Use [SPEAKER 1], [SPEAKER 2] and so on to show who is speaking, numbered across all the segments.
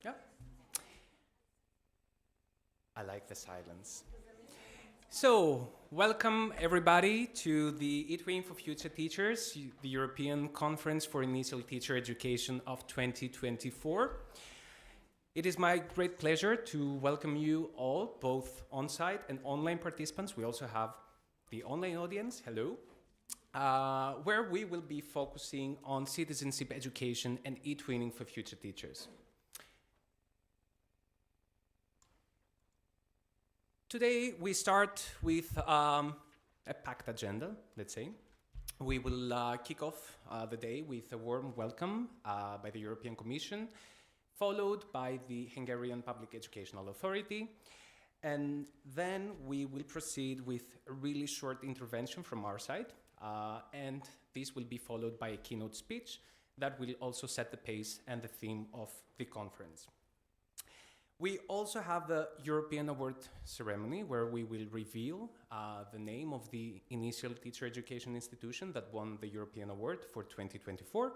[SPEAKER 1] Yeah. I like the silence. So, welcome everybody to the eTwinning for Future Teachers, the European Conference for Initial Teacher Education of 2024. It is my great pleasure to welcome you all, both on-site and online participants. We also have the online audience, hello, where we will be focusing on citizenship education and eTwinning for future teachers. Today we start with a packed agenda, let's say. We will kick off the day with a warm welcome by the European Commission, followed by the Hungarian Public Educational Authority, and then we will proceed with a really short intervention from our side, and this will be followed by a keynote speech that will also set the pace and the theme of the conference. We also have the European Award ceremony where we will reveal the name of the initial teacher education institution that won the European Award for 2024.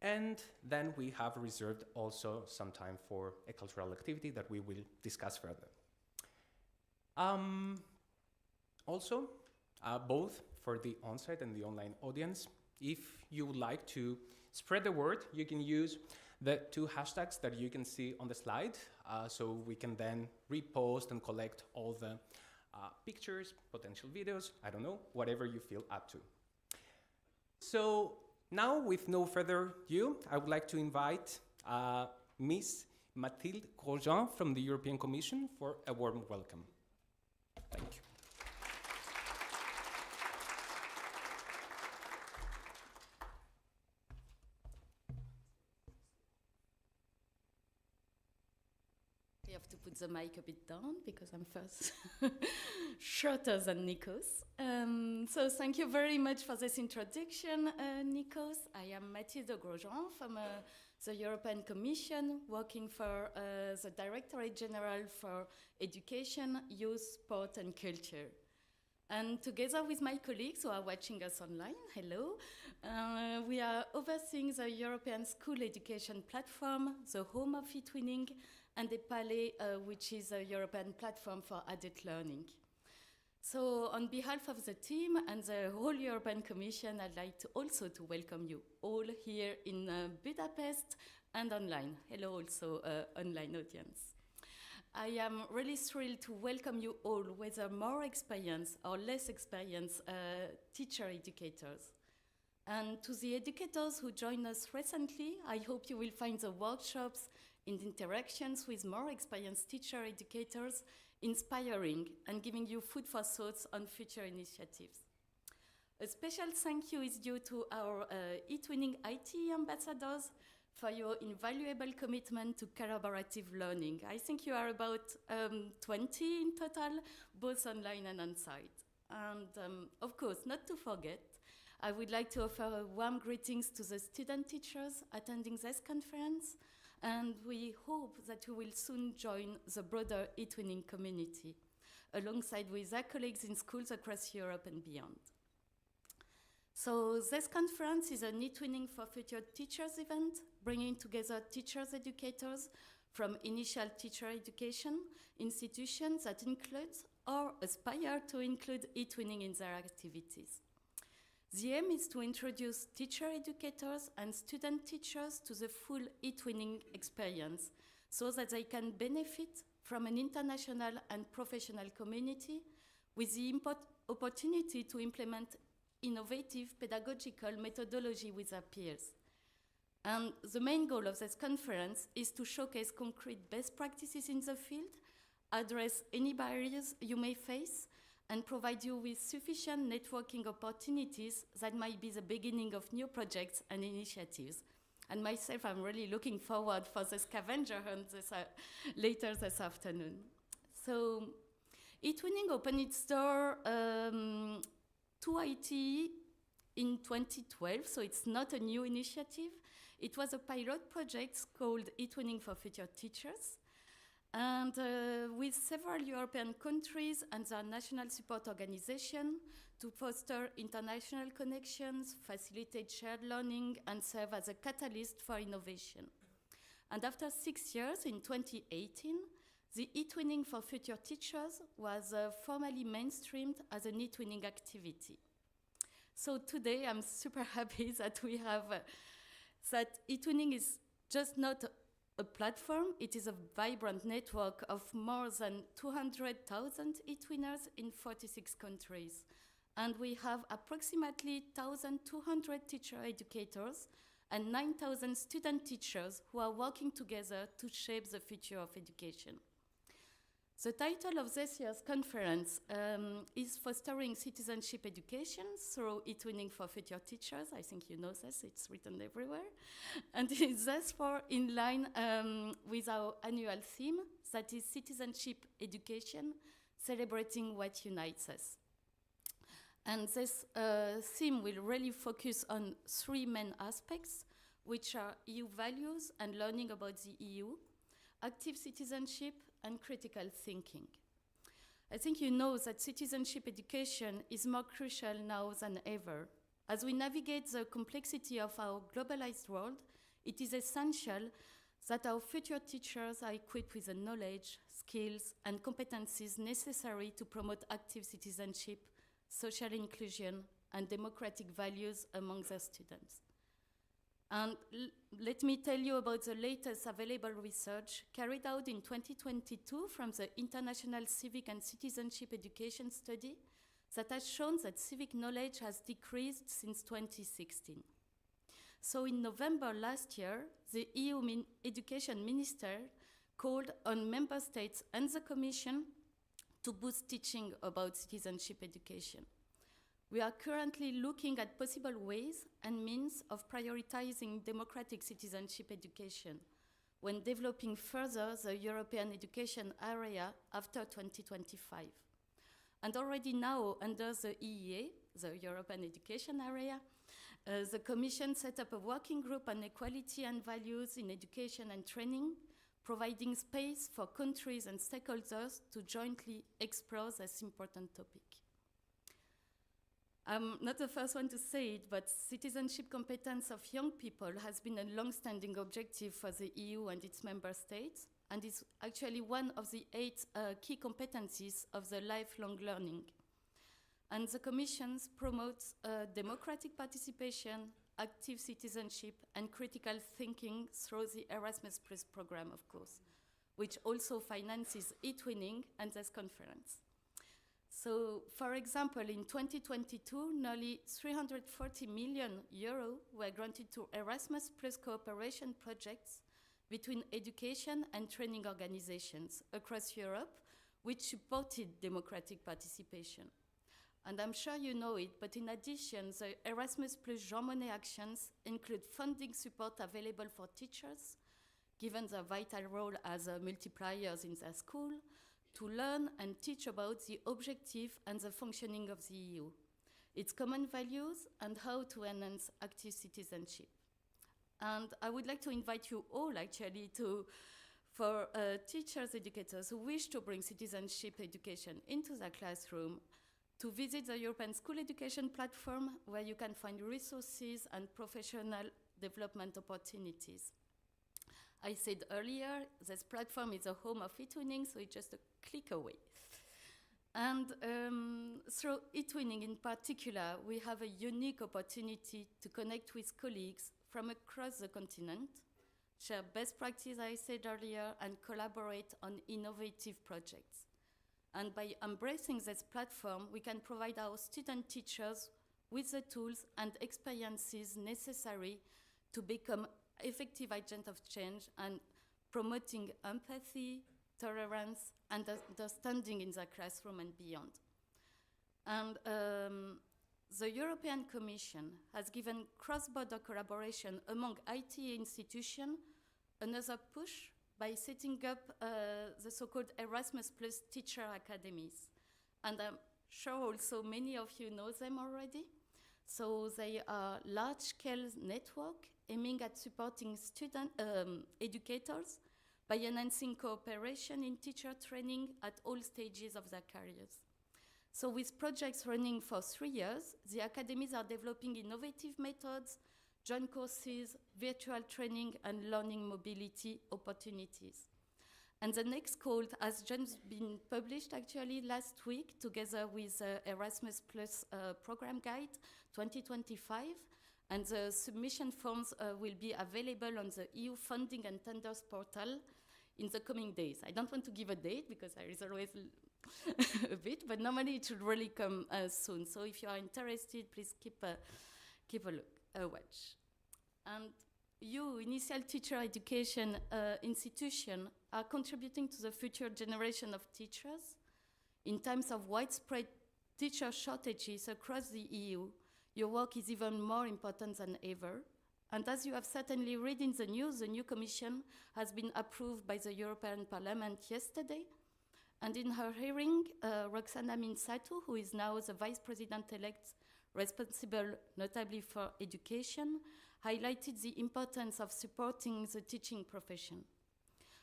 [SPEAKER 1] And then we have reserved also some time for a cultural activity that we will discuss further. Also, both for the on-site and the online audience, if you would like to spread the word, you can use the two hashtags that you can see on the slide, so we can then repost and collect all the pictures, potential videos, I don't know, whatever you feel up to. So now, with no further ado, I would like to invite Ms. Mathilde Grosjean from the European Commission for a warm welcome. Thank you.
[SPEAKER 2] I have to put the mic a bit down because I'm first shorter than Nikos. So thank you very much for this introduction, Nikos. I am Mathilde Grosjean from the European Commission, working for the Directorate General for Education, Youth, Sport and Culture. And together with my colleagues who are watching us online, hello, we are overseeing the European School Education Platform, the home of eTwinning, and the Palais, which is a European platform for adult learning. So on behalf of the team and the whole European Commission, I'd like to also to welcome you all here in Budapest and online. Hello also online audience. I am really thrilled to welcome you all, whether more experienced or less experienced teacher educators. And to the educators who joined us recently, I hope you will find the workshops in interactions with more experienced teacher educators inspiring and giving you food for thoughts on future initiatives. A special thank you is due to our eTwinning IT ambassadors for your invaluable commitment to collaborative learning. I think you are about 20 in total, both online and on-site. And of course, not to forget, I would like to offer warm greetings to the student teachers attending this conference, and we hope that you will soon join the broader eTwinning community, alongside with their colleagues in schools across Europe and beyond. So this conference is an eTwinning for Future Teachers event, bringing together teachers, educators from initial teacher education institutions that include or aspire to include eTwinning in their activities. The aim is to introduce teacher educators and student teachers to the full eTwinning experience so that they can benefit from an international and professional community with the opportunity to implement innovative pedagogical methodology with their peers. And the main goal of this conference is to showcase concrete best practices in the field, address any barriers you may face, and provide you with sufficient networking opportunities that might be the beginning of new projects and initiatives. And myself, I'm really looking forward for the scavenger hunt later this afternoon. So eTwinning opened its door to IT in 2012, so it's not a new initiative. It was a pilot project called eTwinning for Future Teachers. And with several European countries and their national support organization to foster international connections, facilitate shared learning, and serve as a catalyst for innovation. And after 6 years, in 2018, the eTwinning for Future Teachers was formally mainstreamed as an eTwinning activity. So today I'm super happy that we have, that eTwinning is just not a platform, it is a vibrant network of more than 200,000 eTwinners in 46 countries. And we have approximately 1,200 teacher educators and 9,000 student teachers who are working together to shape the future of education. The title of this year's conference is Fostering Citizenship Education through eTwinning for Future Teachers. I think you know this, it's written everywhere. And it is therefore in line with our annual theme, that is Citizenship Education, celebrating what unites us. And this theme will really focus on three main aspects, which are EU values and learning about the EU, active citizenship, and critical thinking. I think you know that citizenship education is more crucial now than ever. As we navigate the complexity of our globalized world, it is essential that our future teachers are equipped with the knowledge, skills, and competencies necessary to promote active citizenship, social inclusion, and democratic values among their students. And let me tell you about the latest available research carried out in 2022 from the International Civic and Citizenship Education Study that has shown that civic knowledge has decreased since 2016. So in November last year, the EU Education Minister called on member states and the Commission to boost teaching about citizenship education. We are currently looking at possible ways and means of prioritizing democratic citizenship education when developing further the European education area after 2025. And already now, under the EEA, the European Education Area, the Commission set up a working group on equality and values in education and training, providing space for countries and stakeholders to jointly explore this important topic. I'm not the first one to say it, but citizenship competence of young people has been a long-standing objective for the EU and its member states, and is actually one of the 8 key competencies of the lifelong learning. And the Commission promotes democratic participation, active citizenship, and critical thinking through the Erasmus Plus program, of course, which also finances eTwinning and this conference. So, for example, in 2022, nearly 340 million euro were granted to Erasmus Plus cooperation projects between education and training organizations across Europe, which supported democratic participation. And I'm sure you know it, but in addition, the Erasmus Plus Jean Monnet actions include funding support available for teachers, given their vital role as multipliers in their school, to learn and teach about the objective and the functioning of the EU, its common values, and how to enhance active citizenship. And I would like to invite you all, actually, for teachers, educators who wish to bring citizenship education into the classroom, to visit the European School Education Platform, where you can find resources and professional development opportunities. I said earlier, this platform is a home of eTwinning, so it's just a click away. And through eTwinning in particular, we have a unique opportunity to connect with colleagues from across the continent, share best practice, I said earlier, and collaborate on innovative projects. And by embracing this platform, we can provide our student teachers with the tools and experiences necessary to become effective agents of change and promoting empathy, tolerance, and understanding in the classroom and beyond. And the European Commission has given cross-border collaboration among IT institutions another push by setting up the so-called Erasmus Plus Teacher Academies. And I'm sure also many of you know them already. So they are large-scale network aiming at supporting student educators by enhancing cooperation in teacher training at all stages of their careers. So with projects running for 3 years, the academies are developing innovative methods joint courses, virtual training, and learning mobility opportunities. And the next call has just been published actually last week together with Erasmus Plus Program Guide 2025. And the submission forms will be available on the EU Funding and Tenders portal in the coming days. I don't want to give a date because there is always a bit, but normally it should really come soon. So if you are interested, please keep a look, a watch. And you, initial teacher education institution, are contributing to the future generation of teachers. In times of widespread teacher shortages across the EU, your work is even more important than ever. And as you have certainly read in the news, the new Commission has been approved by the European Parliament yesterday. And in her hearing, Roxana Minsatu, who is now the Vice President-elect responsible notably for education, highlighted the importance of supporting the teaching profession.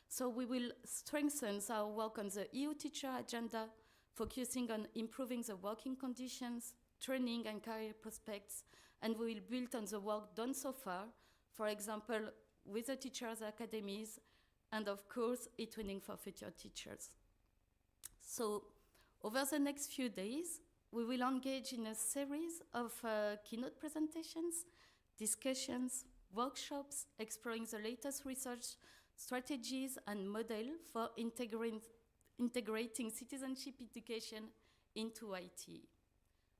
[SPEAKER 2] So we will strengthen our work on the EU teacher agenda, focusing on improving the working conditions, training and career prospects, and we will build on the work done so far, for example, with the teachers' academies, and of course, eTwinning for future teachers. So over the next few days, we will engage in a series of keynote presentations, discussions, workshops, exploring the latest research strategies and models for integrating citizenship education into IT.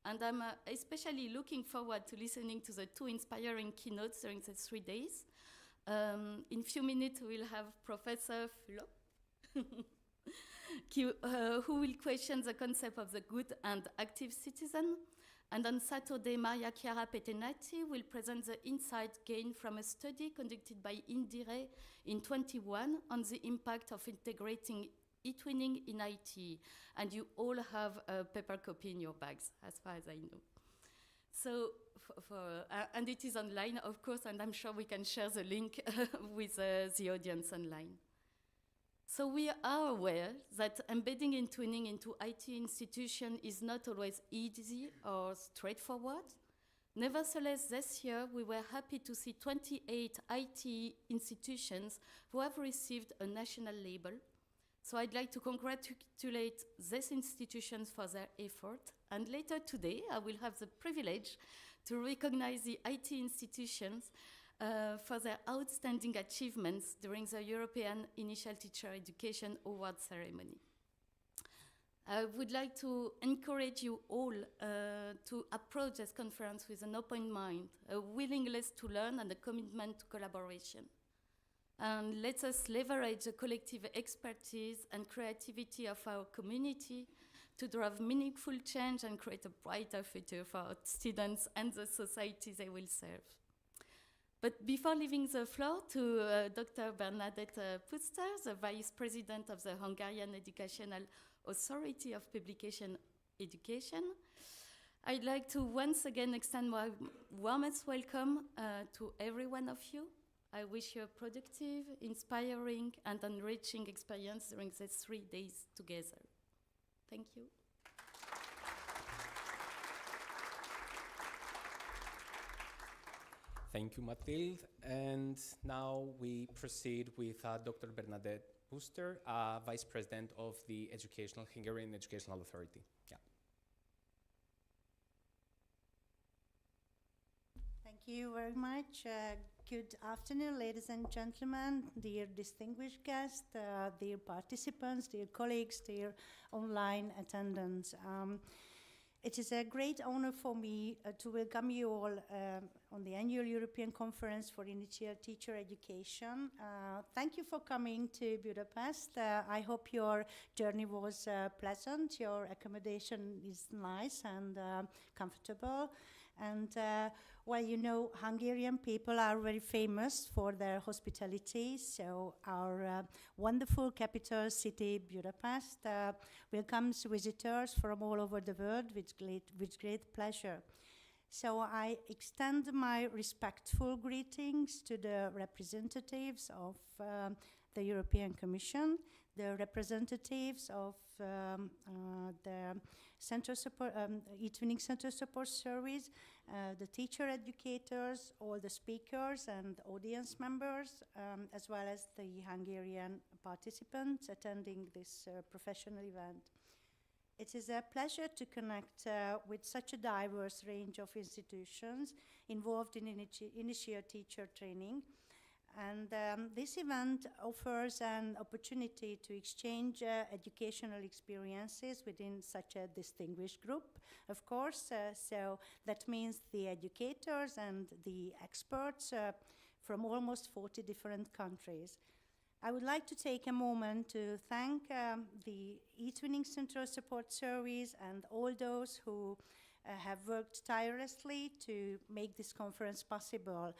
[SPEAKER 2] And I'm especially looking forward to listening to the two inspiring keynotes during the 3 days. In a few minutes, we'll have Professor Fülöp, who will question the concept of the good and active citizen. And on Saturday, Maria Chiara Petenati will present the insight gained from a study conducted by Indire in 2021 on the impact of integrating eTwinning in IT. And you all have a paper copy in your bags, as far as I know. So, and it is online, of course, and I'm sure we can share the link with the audience online. So we are aware that embedding eTwinning into IT institutions is not always easy or straightforward. Nevertheless, this year we were happy to see 28 IT institutions who have received a national label. So I'd like to congratulate these institutions for their effort. And later today, I will have the privilege to recognize the IT institutions for their outstanding achievements during the European Initial Teacher Education Award ceremony. I would like to encourage you all to approach this conference with an open mind, a willingness to learn and a commitment to collaboration. And let us leverage the collective expertise and creativity of our community to drive meaningful change and create a brighter future for our students and the society they will serve. But before leaving the floor to Dr. Bernadett Puszter, the Vice President of the Hungarian Educational Authority of Publication Education, I'd like to once again extend my warmest welcome to every one of you. I wish you a productive, inspiring, and enriching experience during these 3 days together. Thank you.
[SPEAKER 1] Thank you, Mathilde. And now we proceed with Dr. Bernadett Puszter, Vice President of the Hungarian Educational Authority. Yeah.
[SPEAKER 3] Thank you very much. Good afternoon, ladies and gentlemen, dear distinguished guests, dear participants, dear colleagues, dear online attendants. It is a great honor for me to welcome you all on the annual European Conference for Initial Teacher Education. Thank you for coming to Budapest. I hope your journey was pleasant, your accommodation is nice and comfortable. And well, you know, Hungarian people are very famous for their hospitality, so our wonderful capital city, Budapest, welcomes visitors from all over the world with great pleasure. So I extend my respectful greetings to the representatives of the European Commission, the representatives of the Center Support, eTwinning Center Support Service, the teacher educators, all the speakers and audience members, as well as the Hungarian participants attending this professional event. It is a pleasure to connect with such a diverse range of institutions involved in initial teacher training. And this event offers an opportunity to exchange educational experiences within such a distinguished group, of course. So that means the educators and the experts from almost 40 different countries. I would like to take a moment to thank the eTwinning Central Support Service and all those who have worked tirelessly to make this conference possible.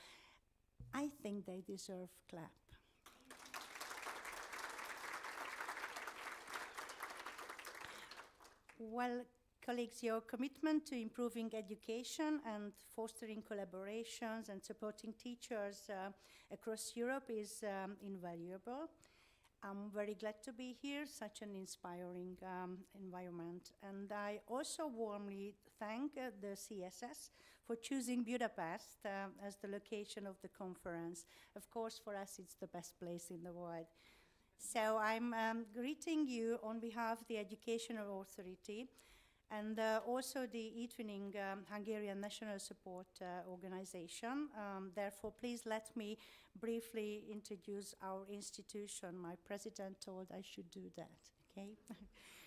[SPEAKER 3] I think they deserve clap. Well, colleagues, your commitment to improving education and fostering collaborations and supporting teachers across Europe is invaluable. I'm very glad to be here, such an inspiring environment. And I also warmly thank the CSS for choosing Budapest as the location of the conference. Of course, for us, it's the best place in the world. So I'm greeting you on behalf of the Educational Authority and also the eTwinning Hungarian National Support Organization. Therefore, please let me briefly introduce our institution. My president told I should do that, okay?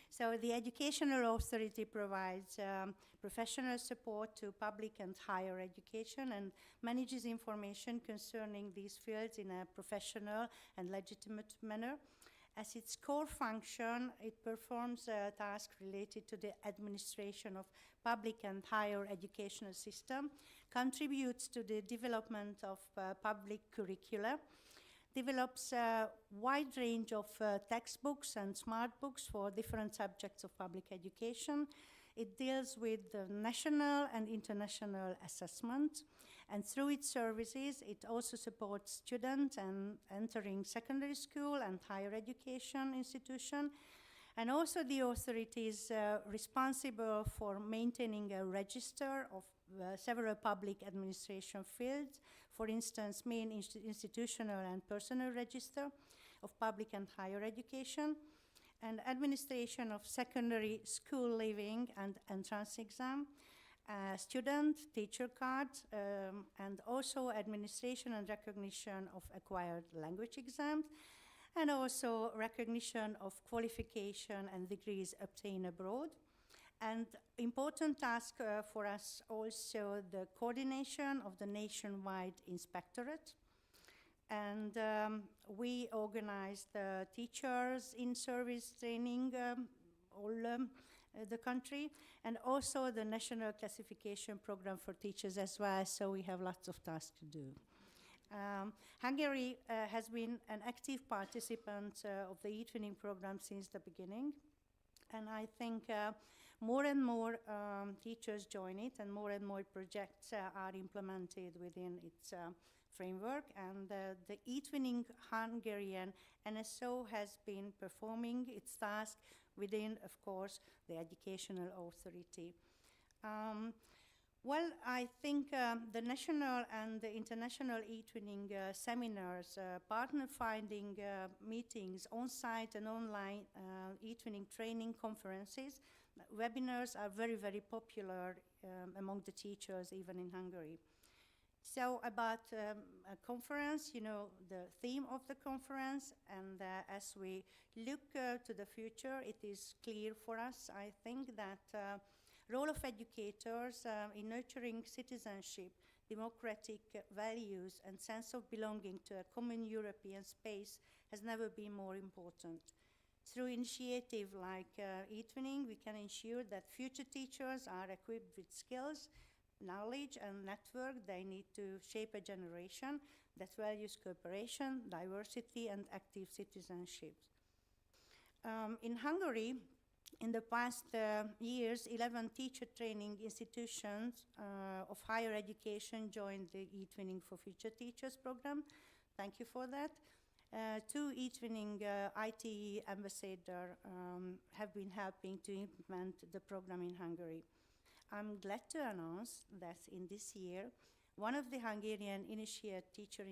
[SPEAKER 3] So the Educational Authority provides professional support to public and higher education and manages information concerning these fields in a professional and legitimate manner. As its core function, it performs tasks related to the administration of public and higher educational system, contributes to the development of public curricula, develops a wide range of textbooks and smart books for different subjects of public education. It deals with national and international assessment, and through its services, it also supports students entering secondary school and higher education institution. And also the authority is responsible for maintaining a register of several public administration fields, for instance, main institutional and personal register of public and higher education, and administration of secondary school leaving and entrance exam, student teacher cards, and also administration and recognition of acquired language exams, and also recognition of qualification and degrees obtained abroad. And important task for us also the coordination of the nationwide inspectorate. And we organize the teachers in service training all the country, and also the national classification program for teachers as well, so we have lots of tasks to do. Hungary has been an active participant of the eTwinning program since the beginning, and I think more and more teachers join it, and more projects are implemented within its framework, and the eTwinning Hungarian NSO has been performing its task within, of course, the Educational Authority. Well, I think the national and the international eTwinning seminars, partner-finding meetings, on-site and online eTwinning training conferences, webinars are very, very popular among the teachers, even in Hungary. So about a conference, you know, the theme of the conference, and as we look to the future, it is clear for us, I think, that role of educators in nurturing citizenship, democratic values, and sense of belonging to a common European space has never been more important. Through initiative like eTwinning, we can ensure that future teachers are equipped with skills, knowledge, and network they need to shape a generation that values cooperation, diversity, and active citizenship. In Hungary, in the past years, 11 teacher training institutions of higher education joined the eTwinning for Future Teachers program. Thank you for that. Two eTwinning IT ambassadors have been helping to implement the program in Hungary. I'm glad to announce that in this year, one of the Hungarian initiate teacher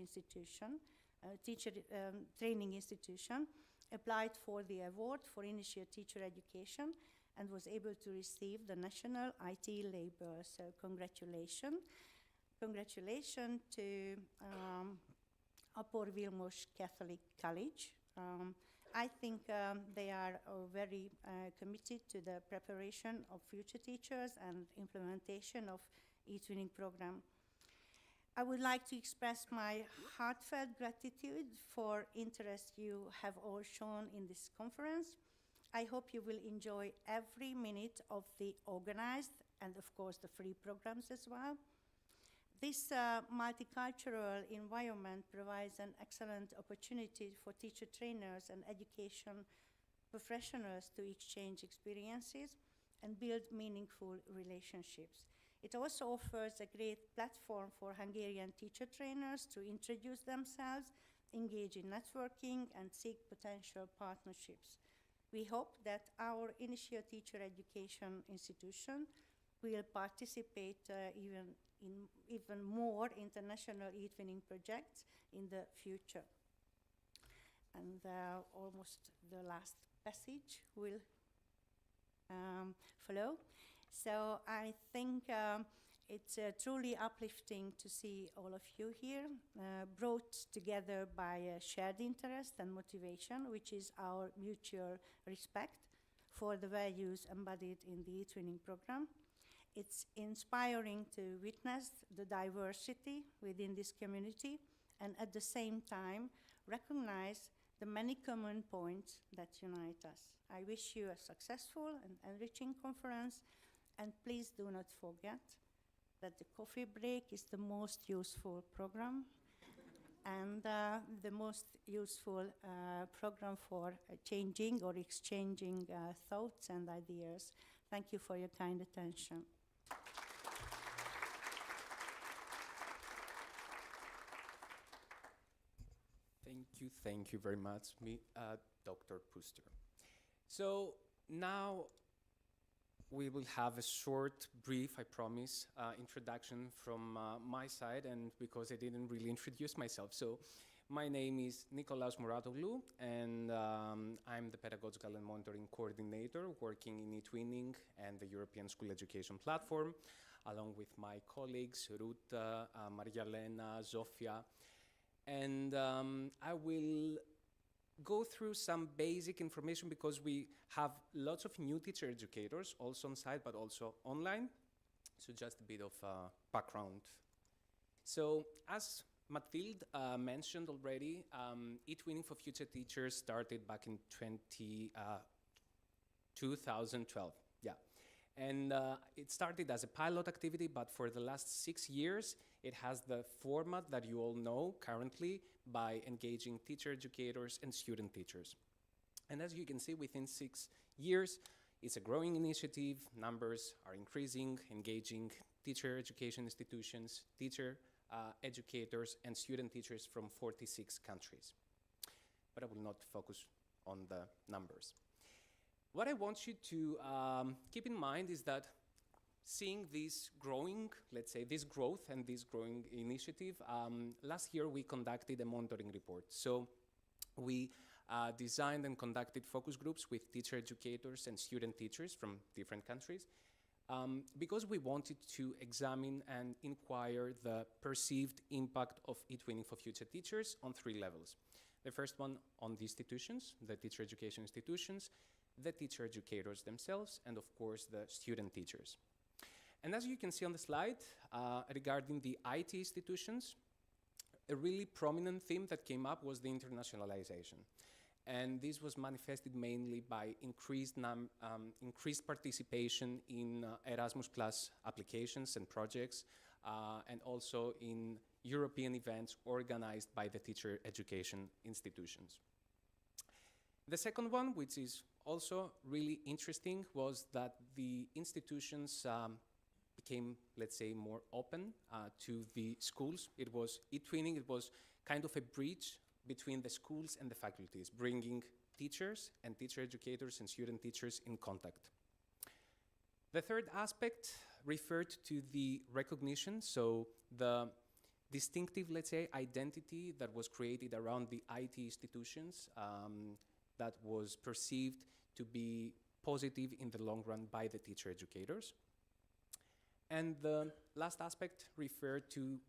[SPEAKER 3] training institution applied for the award for initiate teacher education and was able to receive the national IT label. So congratulations. Congratulations to Apor Vilmos Catholic College. I think they are very committed to the preparation of future teachers and implementation of eTwinning program. I would like to express my heartfelt gratitude for interest you have all shown in this conference. I hope you will enjoy every minute of the organized and of course the free programs as well. This multicultural environment provides an excellent opportunity for teacher trainers and education professionals to exchange experiences and build meaningful relationships. It also offers a great platform for Hungarian teacher trainers to introduce themselves, engage in networking, and seek potential partnerships. We hope that our initial teacher education institution will participate even more international eTwinning projects in the future. And almost the last passage will follow. So I think it's truly uplifting to see all of you here, brought together by a shared interest and motivation, which is our mutual respect for the values embodied in the eTwinning program. It's inspiring to witness the diversity within this community and at the same time recognize the many common points that unite us. I wish you a successful and enriching conference, and please do not forget that the coffee break is the most useful program and the most useful program for changing or exchanging thoughts and ideas. Thank you for your kind attention.
[SPEAKER 1] Thank you very much, Dr. Puszter. So now we will have a short, brief, I promise, introduction from my side, and because I didn't really introduce myself. So my name is Nikolaos Muratoglu, and I'm the Pedagogical and Monitoring Coordinator working in eTwinning and the European School Education Platform, along with my colleagues, Ruth, Maria-Lena, Zofia. And I will go through some basic information because we have lots of new teacher educators also on site, but also online. So just a bit of background. So as Mathilde mentioned already, eTwinning for Future Teachers started back in 2012. Yeah. And it started as a pilot activity, but for the last 6 years, it has the format that you all know currently by engaging teacher educators and student teachers. And as you can see, within 6 years, it's a growing initiative. Numbers are increasing, engaging teacher education institutions, teacher educators, and student teachers from 46 countries. But I will not focus on the numbers. What I want you to keep in mind is that seeing this growing, let's say this growth and this growing initiative, last year we conducted a monitoring report. So we designed and conducted focus groups with teacher educators and student teachers from different countries because we wanted to examine and inquire the perceived impact of eTwinning for Future Teachers on 3 levels. The first one on the institutions, the teacher education institutions, the teacher educators themselves, and of course the student teachers. And as you can see on the slide, regarding the IT institutions, a really prominent theme that came up was the internationalization. And this was manifested mainly by increased participation in Erasmus Plus applications and projects, and also in European events organized by the teacher education institutions. The second one, which is also really interesting, was that the institutions became, let's say, more open to the schools. It was eTwinning, it was kind of a bridge between the schools and the faculties, bringing teachers and teacher educators and student teachers in contact. The third aspect referred to the recognition, so the distinctive, let's say, identity that was created around the IT institutions that was perceived to be positive in the long run by the teacher educators. And the last aspect referred to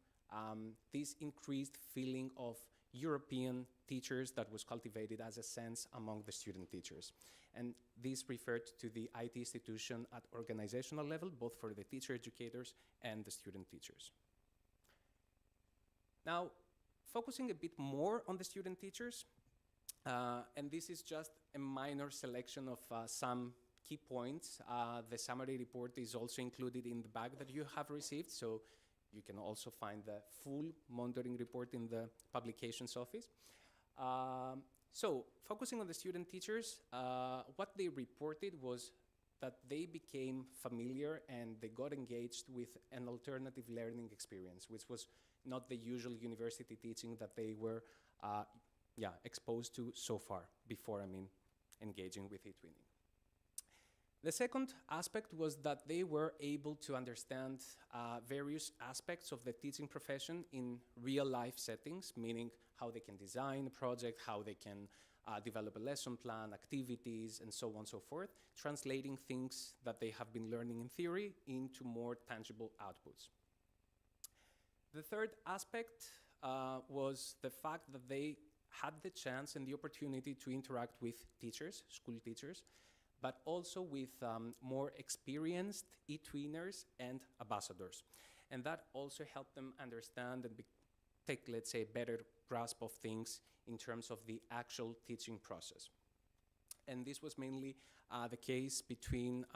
[SPEAKER 1] this increased feeling of European teachers that was cultivated as a sense among the student teachers. And this referred to the IT institution at organizational level, both for the teacher educators and the student teachers. Now, focusing a bit more on the student teachers, and this is just a minor selection of some key points. The summary report is also included in the bag that you have received, so you can also find the full monitoring report in the publications office. So, focusing on the student teachers, what they reported was that they became familiar and they got engaged with an alternative learning experience, which was not the usual university teaching that they were exposed to so far before, engaging with eTwinning. The second aspect was that they were able to understand various aspects of the teaching profession in real-life settings, meaning how they can design a project, how they can develop a lesson plan, activities, and so on and so forth, translating things that they have been learning in theory into more tangible outputs. The third aspect was the fact that they had the chance and the opportunity to interact with teachers, school teachers, but also with more experienced eTwinners and ambassadors. And that also helped them understand and take, let's say, a better grasp of things in terms of the actual teaching process. And this was mainly the case between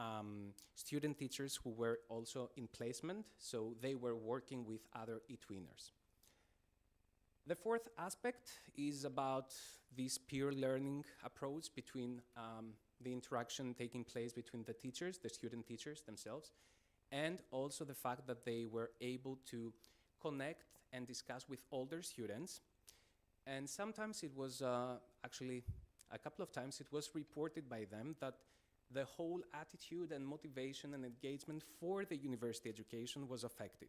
[SPEAKER 1] student teachers who were also in placement, so they were working with other eTwinners. The fourth aspect is about this peer learning approach between the interaction taking place between the teachers, the student teachers themselves, and also the fact that they were able to connect and discuss with older students. And sometimes it was, actually a couple of times, it was reported by them that the whole attitude and motivation and engagement for the university education was affected,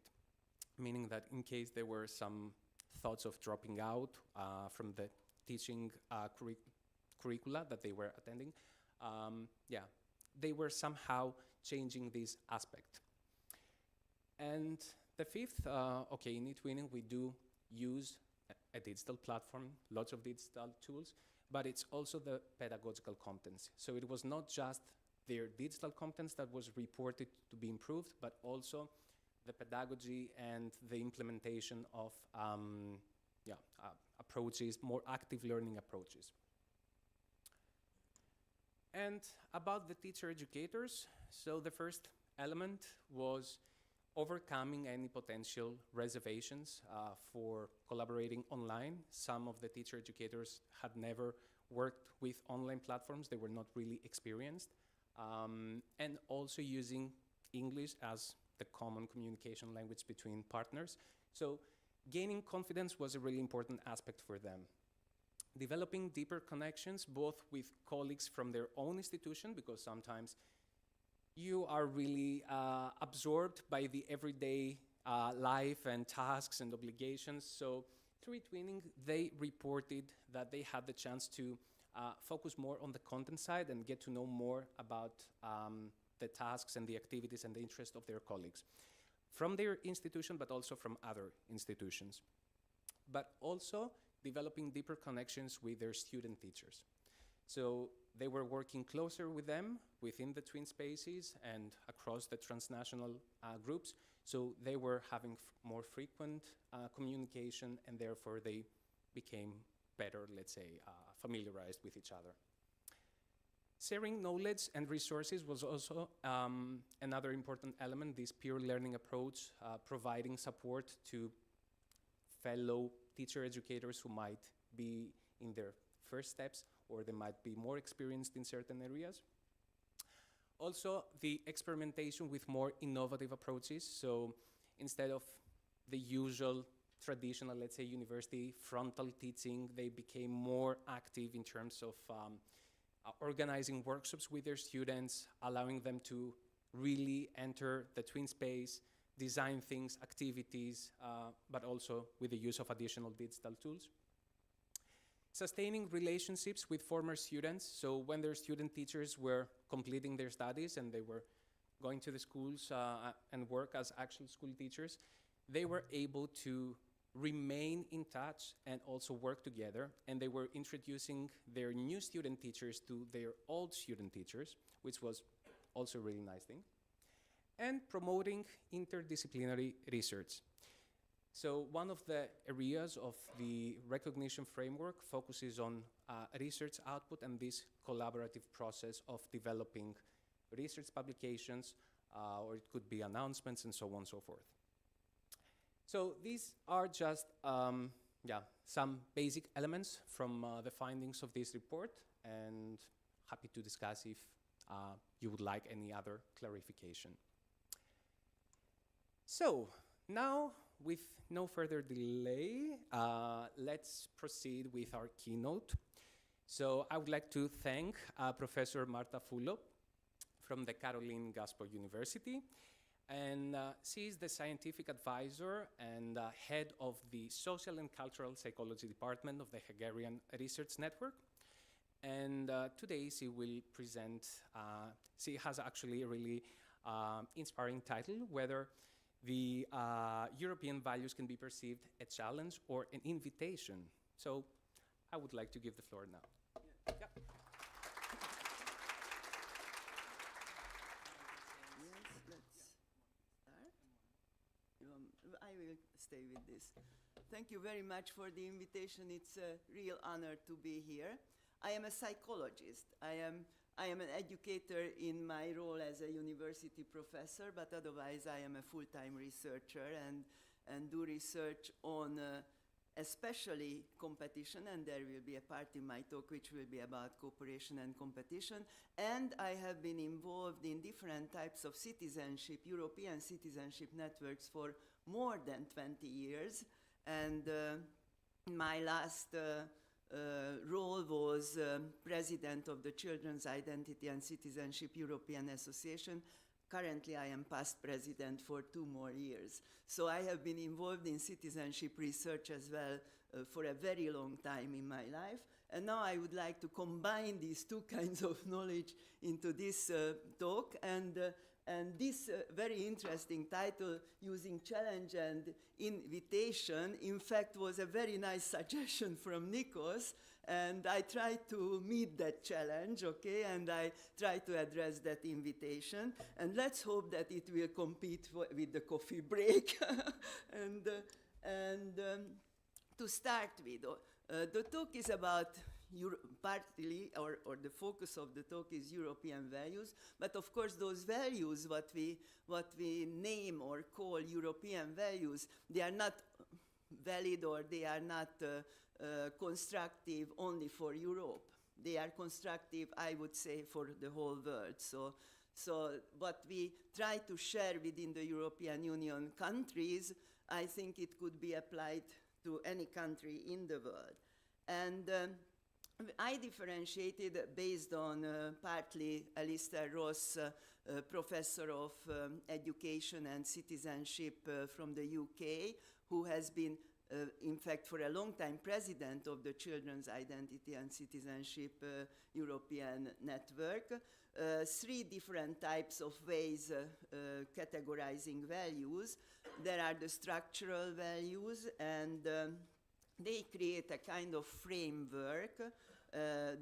[SPEAKER 1] meaning that in case there were some thoughts of dropping out from the teaching curricula that they were attending, they were somehow changing this aspect. And the fifth, in eTwinning we do use a digital platform, lots of digital tools, but it's also the pedagogical contents. So it was not just their digital contents that was reported to be improved, but also the pedagogy and the implementation of approaches, more active learning approaches. And about the teacher educators, so the first element was overcoming any potential reservations for collaborating online. Some of the teacher educators had never worked with online platforms, they were not really experienced, and also using English as the common communication language between partners. So gaining confidence was a really important aspect for them. Developing deeper connections, both with colleagues from their own institution, because sometimes you are really absorbed by the everyday life and tasks and obligations. So through eTwinning, they reported that they had the chance to focus more on the content side and get to know more about the tasks and the activities and the interests of their colleagues from their institution, but also from other institutions. But also developing deeper connections with their student teachers. So they were working closer with them within the twin spaces and across the transnational groups. So they were having more frequent communication, and therefore they became better, let's say, familiarized with each other. Sharing knowledge and resources was also another important element, this peer learning approach, providing support to fellow teacher educators who might be in their first steps, or they might be more experienced in certain areas. Also, the experimentation with more innovative approaches. So instead of the usual traditional, let's say, university frontal teaching. They became more active in terms of organizing workshops with their students, allowing them to really enter the twin space, design things, activities, but also with the use of additional digital tools. Sustaining relationships with former students. So when their student teachers were completing their studies and they were going to the schools and work as actual school teachers, they were able to remain in touch and also work together. And they were introducing their new student teachers to their old student teachers, which was also a really nice thing. And promoting interdisciplinary research. So one of the areas of the recognition framework focuses on research output and this collaborative process of developing research publications, or it could be announcements and so on and so forth. So these are just some basic elements from the findings of this report, and happy to discuss if you would like any other clarification. So now, with no further delay, let's proceed with our keynote. So I would like to thank Professor Márta Fülöp from the Caroline Gaspar University. And she is the scientific advisor and head of the Social and Cultural Psychology Department of the Hungarian Research Network. And today she will present, she has actually a really inspiring title, whether the European values can be perceived a challenge or an invitation. So I would like to give the floor now. Yeah.
[SPEAKER 4] Yes, let's start. I will stay with this. Thank you very much for the invitation. It's a real honor to be here. I am a psychologist. I am an educator in my role as a university professor, but otherwise I am a full-time researcher and do research on especially competition, and there will be a part in my talk which will be about cooperation and competition. And I have been involved in different types of citizenship, European citizenship networks for more than 20 years. And my last role was president of the Children's Identity and Citizenship European Association. Currently, I am past president for 2 more years. So I have been involved in citizenship research as well for a very long time in my life. And now I would like to combine these 2 kinds of knowledge into this talk. And this very interesting title, Using Challenge and Invitation, in fact, was a very nice suggestion from Nikos. And I tried to meet that challenge, okay, and I tried to address that invitation. And let's hope that it will compete with the coffee break. To start with, the talk is about partly, or the focus of the talk is European values, but of course those values, what we name or call European values, they are not valid or they are not constructive only for Europe. They are constructive, I would say, for the whole world. So what we try to share within the European Union countries, I think it could be applied to any country in the world. And I differentiated based on partly Alistair Ross, professor of education and citizenship from the UK, who has been in fact, for a long time, president of the Children's Identity and Citizenship European Network. 3 different types of ways categorizing values. There are the structural values, and they create a kind of framework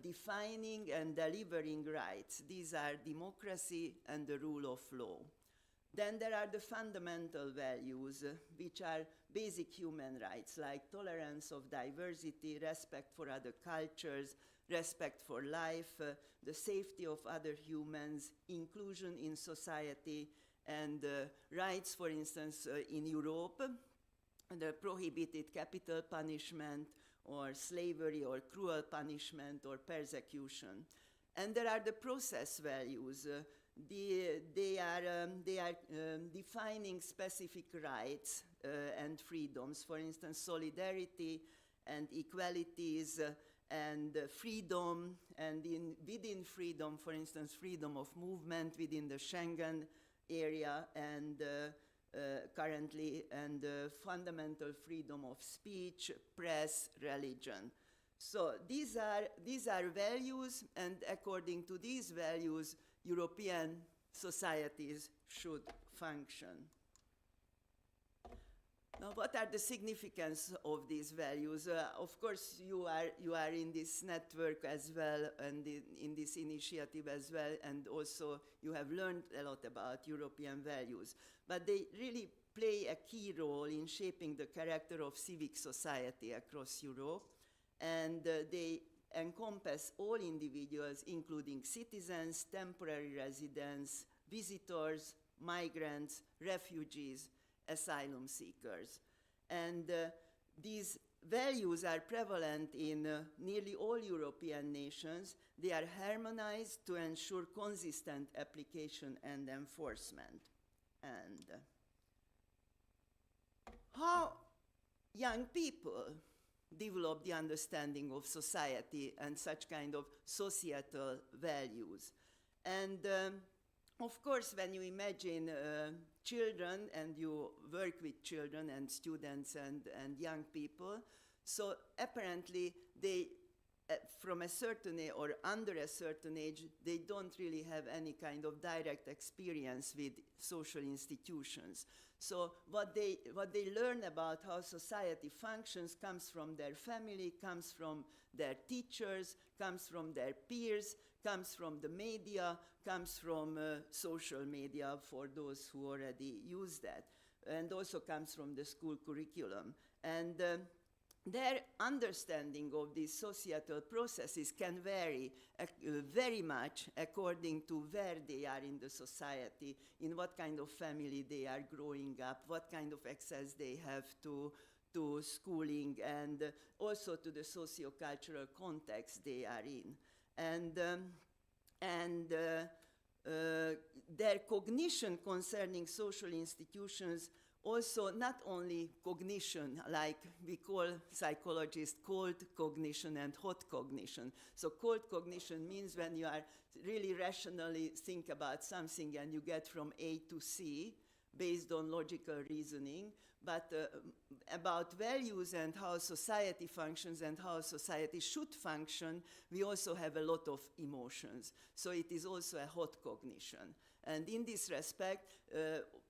[SPEAKER 4] defining and delivering rights. These are democracy and the rule of law. Then there are the fundamental values, which are basic human rights, like tolerance of diversity, respect for other cultures, respect for life, the safety of other humans, inclusion in society, and rights, for instance, in Europe, the prohibited capital punishment, or slavery, or cruel punishment, or persecution. And there are the process values, they are defining specific rights and freedoms. For instance, solidarity and equalities and freedom, and within freedom, for instance, freedom of movement within the Schengen area, and currently, and fundamental freedom of speech, press, religion. So these are values, and according to these values, European societies should function. Now, what are the significance of these values? Of course, you are in this network as well, and in this initiative as well, and also you have learned a lot about European values. But they really play a key role in shaping the character of civic society across Europe, and they encompass all individuals, including citizens, temporary residents, visitors, migrants, refugees, asylum seekers. And these values are prevalent in nearly all European nations. They are harmonized to ensure consistent application and enforcement. And how young people develop the understanding of society and such kind of societal values. And of course, when you imagine children and you work with children and students and young people, so apparently they, from a certain age or under a certain age, they don't really have any kind of direct experience with social institutions. So what they learn about how society functions comes from their family, comes from their teachers, comes from their peers, comes from the media, comes from social media for those who already use that, and also comes from the school curriculum. And their understanding of these societal processes can vary very much according to where they are in the society, in what kind of family they are growing up, what kind of access they have to schooling, and also to the socio-cultural context they are in. And their cognition concerning social institutions, also not only cognition, like we call psychologists cold cognition and hot cognition. So cold cognition means when you are really rationally think about something and you get from A to C based on logical reasoning, but about values and how society functions and how society should function, we also have a lot of emotions. So it is also a hot cognition. And in this respect,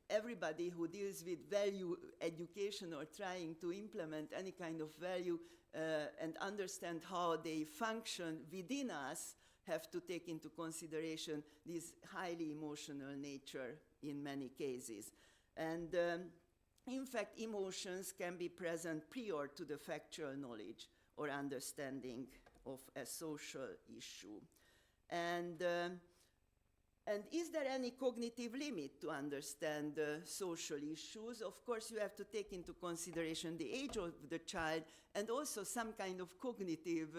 [SPEAKER 4] everybody who deals with value education or trying to implement any kind of value and understand how they function within us have to take into consideration this highly emotional nature in many cases. And in fact, emotions can be present prior to the factual knowledge or understanding of a social issue. And is there any cognitive limit to understand social issues? Of course, you have to take into consideration the age of the child and also some kind of cognitive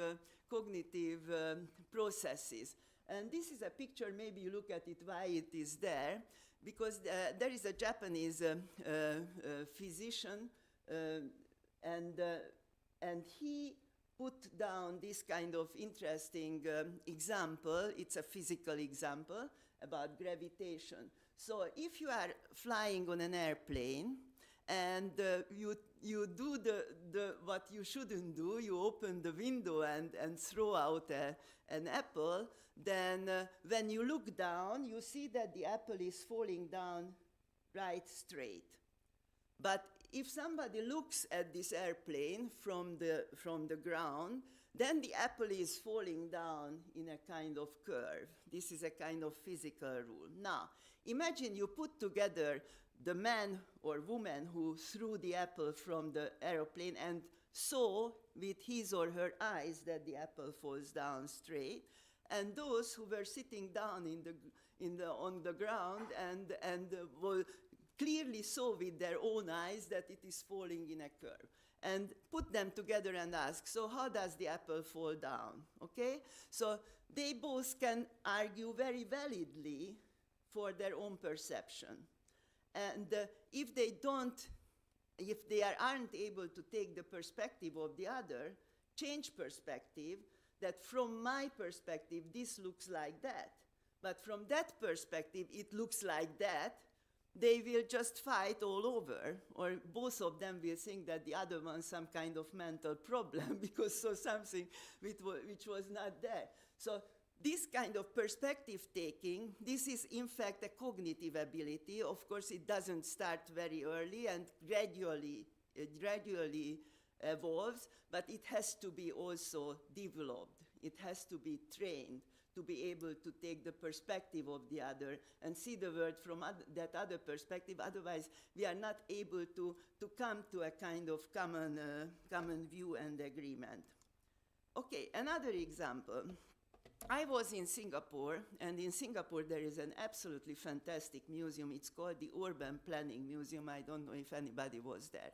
[SPEAKER 4] processes. And this is a picture, maybe you look at it, why it is there, because there is a Japanese physician, and he put down this kind of interesting example. It's a physical example about gravitation. So if you are flying on an airplane and you do what you shouldn't do, you open the window and throw out an apple, then when you look down, you see that the apple is falling down right straight. But if somebody looks at this airplane from the ground, then the apple is falling down in a kind of curve. This is a kind of physical rule. Now, imagine you put together the man or woman who threw the apple from the airplane and saw with his or her eyes that the apple falls down straight, and those who were sitting down on the ground and clearly saw with their own eyes that it is falling in a curve. And put them together and ask, so how does the apple fall down? Okay? So they both can argue very validly for their own perception. And if they aren't able to take the perspective of the other, change perspective, that from my perspective, this looks like that, but from that perspective, it looks like that, they will just fight all over, or both of them will think that the other one's some kind of mental problem because of something which was not there. So this kind of perspective taking, this is in fact a cognitive ability. Of course, it doesn't start very early and gradually evolves, but it has to be also developed. It has to be trained to be able to take the perspective of the other and see the world from that other perspective. Otherwise, we are not able to come to a kind of common view and agreement. Okay, another example. I was in Singapore, and in Singapore there is an absolutely fantastic museum. It's called the Urban Planning Museum. I don't know if anybody was there.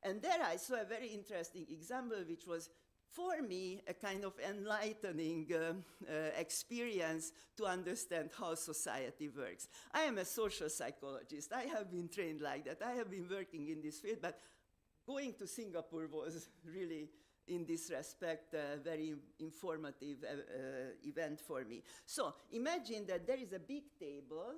[SPEAKER 4] And there I saw a very interesting example, which was, for me, a kind of enlightening experience to understand how society works. I am a social psychologist. I have been trained like that. I have been working in this field, but going to Singapore was really, in this respect, a very informative event for me. So imagine that there is a big table,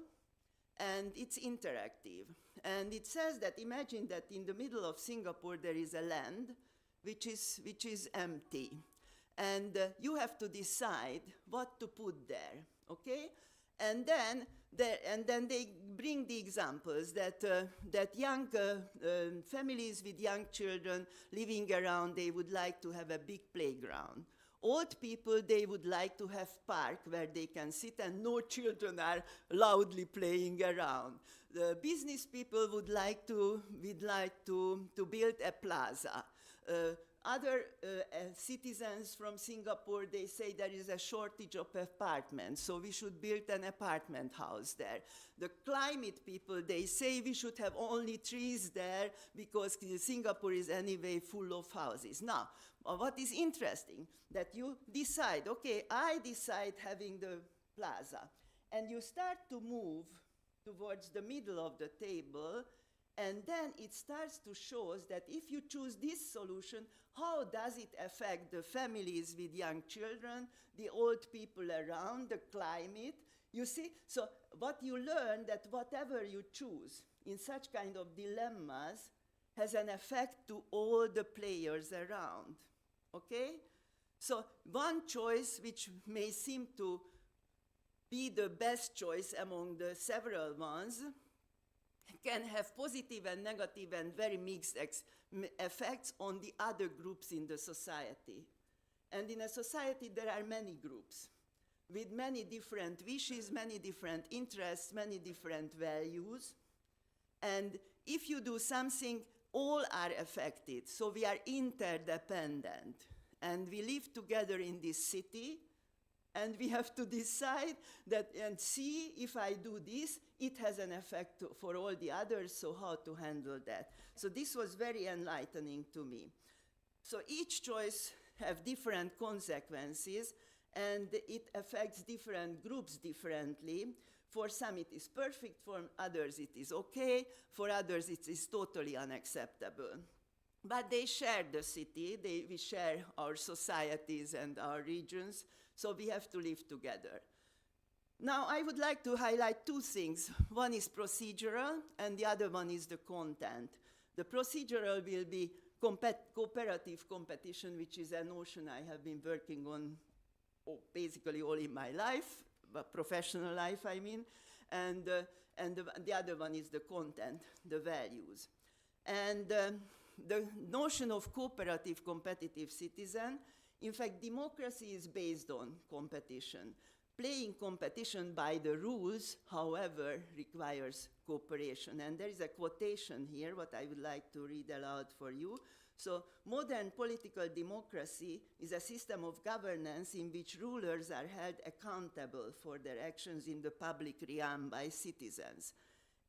[SPEAKER 4] and it's interactive. And it says that, imagine that in the middle of Singapore there is a land which is empty. And you have to decide what to put there, okay? And then they bring the examples that young families with young children living around, they would like to have a big playground. Old people, they would like to have park where they can sit and no children are loudly playing around. The business people would like to build a plaza. Other citizens from Singapore, they say there is a shortage of apartments, so we should build an apartment house there. The climate people, they say we should have only trees there because Singapore is anyway full of houses. Now, what is interesting, that you decide, okay, I decide having the plaza, and you start to move towards the middle of the table, and then it starts to show that if you choose this solution, how does it affect the families with young children, the old people around, the climate? You see, so what you learn, that whatever you choose in such kind of dilemmas has an effect to all the players around, okay? So one choice which may seem to be the best choice among the several ones can have positive and negative and very mixed effects on the other groups in the society. And in a society, there are many groups with many different wishes, many different interests, many different values. And if you do something, all are affected. So we are interdependent. And we live together in this city, and we have to decide that and see if I do this, it has an effect for all the others, so how to handle that. So this was very enlightening to me. So each choice have different consequences, and it affects different groups differently. For some it is perfect, for others it is okay, for others it is totally unacceptable. But they share the city, we share our societies and our regions, so we have to live together. Now, I would like to highlight two things. One is procedural, and the other one is the content. The procedural will be cooperative competition, which is a notion I have been working on basically all in my life, professional life, I mean, and the other one is the content, the values. And the notion of cooperative competitive citizen, in fact, democracy is based on competition. Playing competition by the rules, however, requires cooperation. And there is a quotation here, what I would like to read aloud for you. So, modern political democracy is a system of governance in which rulers are held accountable for their actions in the public realm by citizens,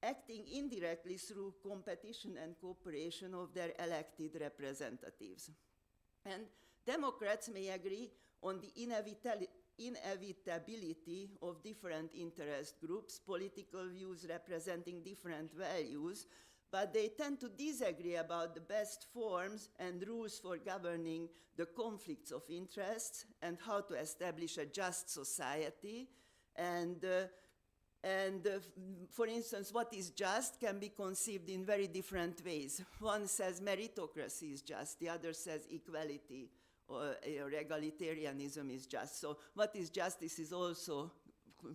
[SPEAKER 4] acting indirectly through competition and cooperation of their elected representatives. And Democrats may agree on the inevitability of different interest groups, political views representing different values, but they tend to disagree about the best forms and rules for governing the conflicts of interests and how to establish a just society. For instance, what is just can be conceived in very different ways. One says meritocracy is just, the other says equality or egalitarianism is just. So what is justice is also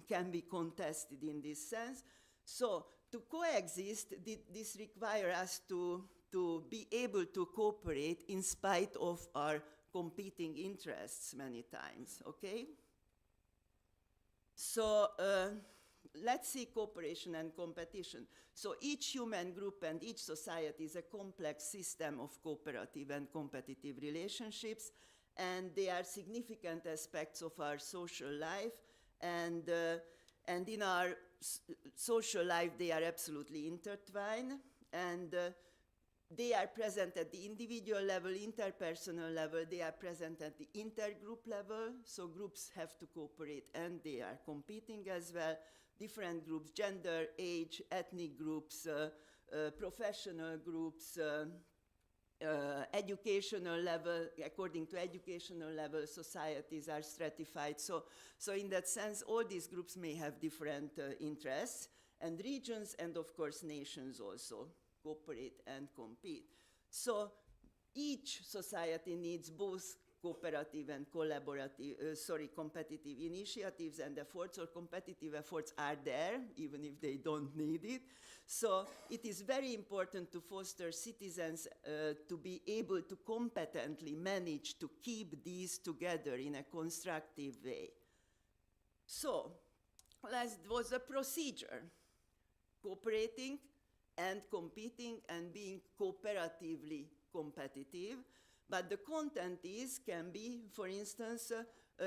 [SPEAKER 4] can be contested in this sense. So to coexist, this requires us to be able to cooperate in spite of our competing interests many times, okay? So let's see cooperation and competition. So each human group and each society is a complex system of cooperative and competitive relationships, and they are significant aspects of our social life, and in our social life they are absolutely intertwined, and they are present at the individual level, interpersonal level, they are present at the intergroup level, so groups have to cooperate and they are competing as well. Different groups, gender, age, ethnic groups, professional groups, educational level, according to educational level, societies are stratified. So in that sense, all these groups may have different interests, and regions and of course nations also cooperate and compete. So each society needs both cooperative and competitive initiatives and efforts, or competitive efforts are there, even if they don't need it. So it is very important to foster citizens to be able to competently manage to keep these together in a constructive way. So that was the procedure: cooperating and competing and being cooperatively competitive. But the content can be, for instance,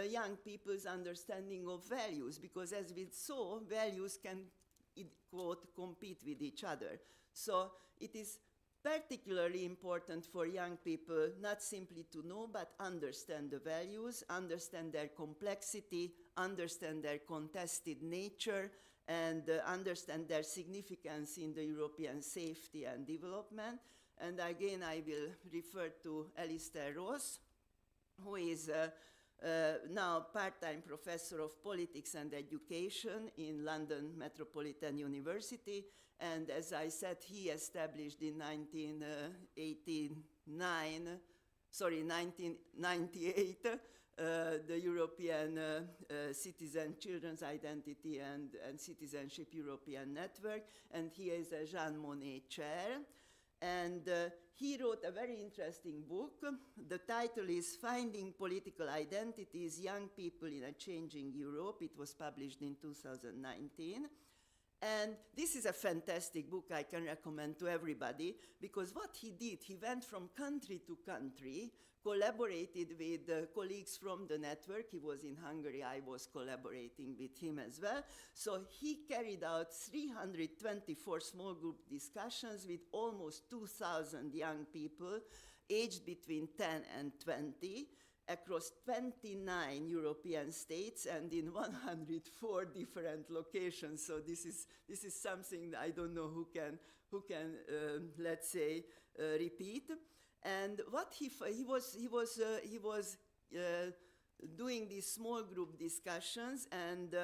[SPEAKER 4] young people's understanding of values, because as we saw, values can, quote, compete with each other. So it is particularly important for young people not simply to know, but understand the values, understand their complexity, understand their contested nature, and understand their significance in the European safety and development. And again, I will refer to Alistair Ross, who is now part-time professor of politics and education in London Metropolitan University. And as I said, he established in 1998, the European Children's Identity and Citizenship European Network, and he is a Jean Monnet chair. And he wrote a very interesting book. The title is Finding Political Identities, Young People in a Changing Europe. It was published in 2019. And this is a fantastic book I can recommend to everybody, because what he did, he went from country to country, collaborated with colleagues from the network. He was in Hungary, I was collaborating with him as well. So he carried out 324 small group discussions with almost 2,000 young people aged between 10 and 20 across 29 European states and in 104 different locations. So this is something I don't know who can let's say repeat. And what he was doing these small group discussions, and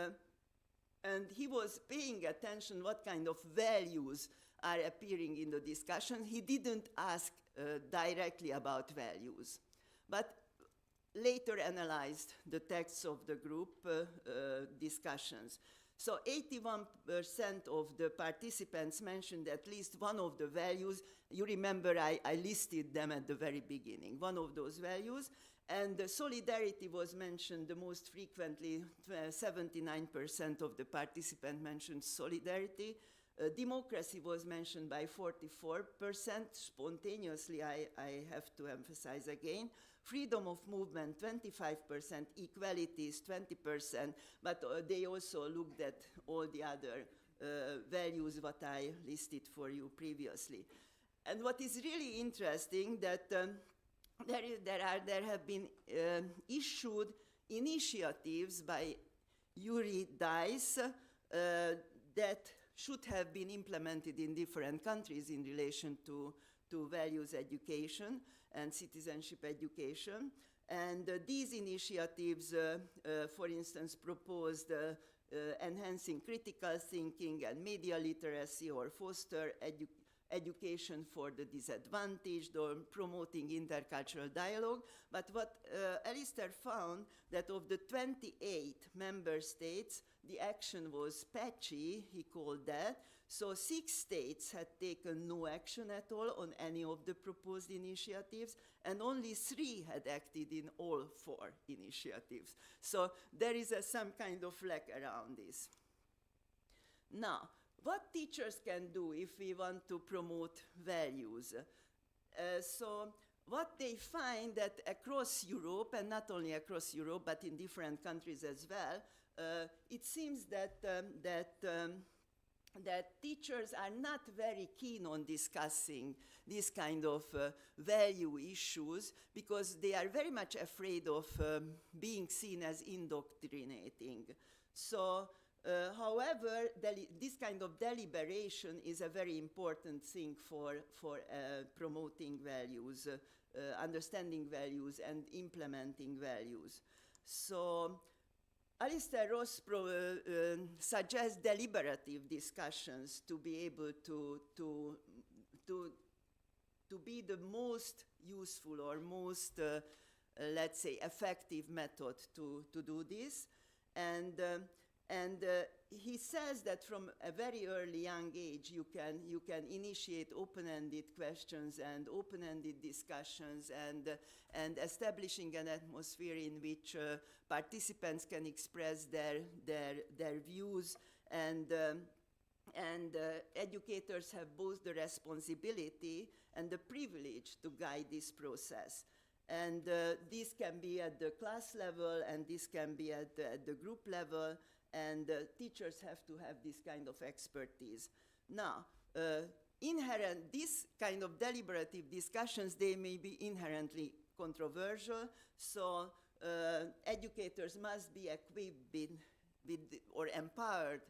[SPEAKER 4] he was paying attention what kind of values are appearing in the discussion. He didn't ask directly about values, but later analyzed the texts of the group discussions. So 81% of the participants mentioned at least one of the values. You remember I listed them at the very beginning, one of those values. And the solidarity was mentioned the most frequently. 79% of the participants mentioned solidarity. Democracy was mentioned by 44%. Spontaneously, I have to emphasize again. Freedom of movement, 25%, equalities, 20%, but they also looked at all the other values what I listed for you previously. And what is really interesting that there have been issued initiatives by Yuri Dice that should have been implemented in different countries in relation to values education and citizenship education. And these initiatives, for instance, proposed enhancing critical thinking and media literacy, or foster education for the disadvantaged, or promoting intercultural dialogue. But what Alistair found, that of the 28 member states, the action was patchy, he called that. So 6 states had taken no action at all on any of the proposed initiatives, and only 3 had acted in all 4 initiatives. So there is some kind of lack around this. Now, what teachers can do if we want to promote values? So what they find that across Europe, and not only across Europe, but in different countries as well, it seems that that teachers are not very keen on discussing these kind of value issues, because they are very much afraid of being seen as indoctrinating. So, however, this kind of deliberation is a very important thing for promoting values, understanding values, and implementing values. So, Alistair Ross suggests deliberative discussions to be able to be the most useful or most, let's say, effective method to do this. And he says that from a very early young age, you can initiate open-ended questions and open-ended discussions, and establishing an atmosphere in which participants can express their views, and educators have both the responsibility and the privilege to guide this process. And this can be at the class level, and this can be at the group level, and teachers have to have this kind of expertise. Now, this kind of deliberative discussions, they may be inherently controversial, so educators must be equipped with or empowered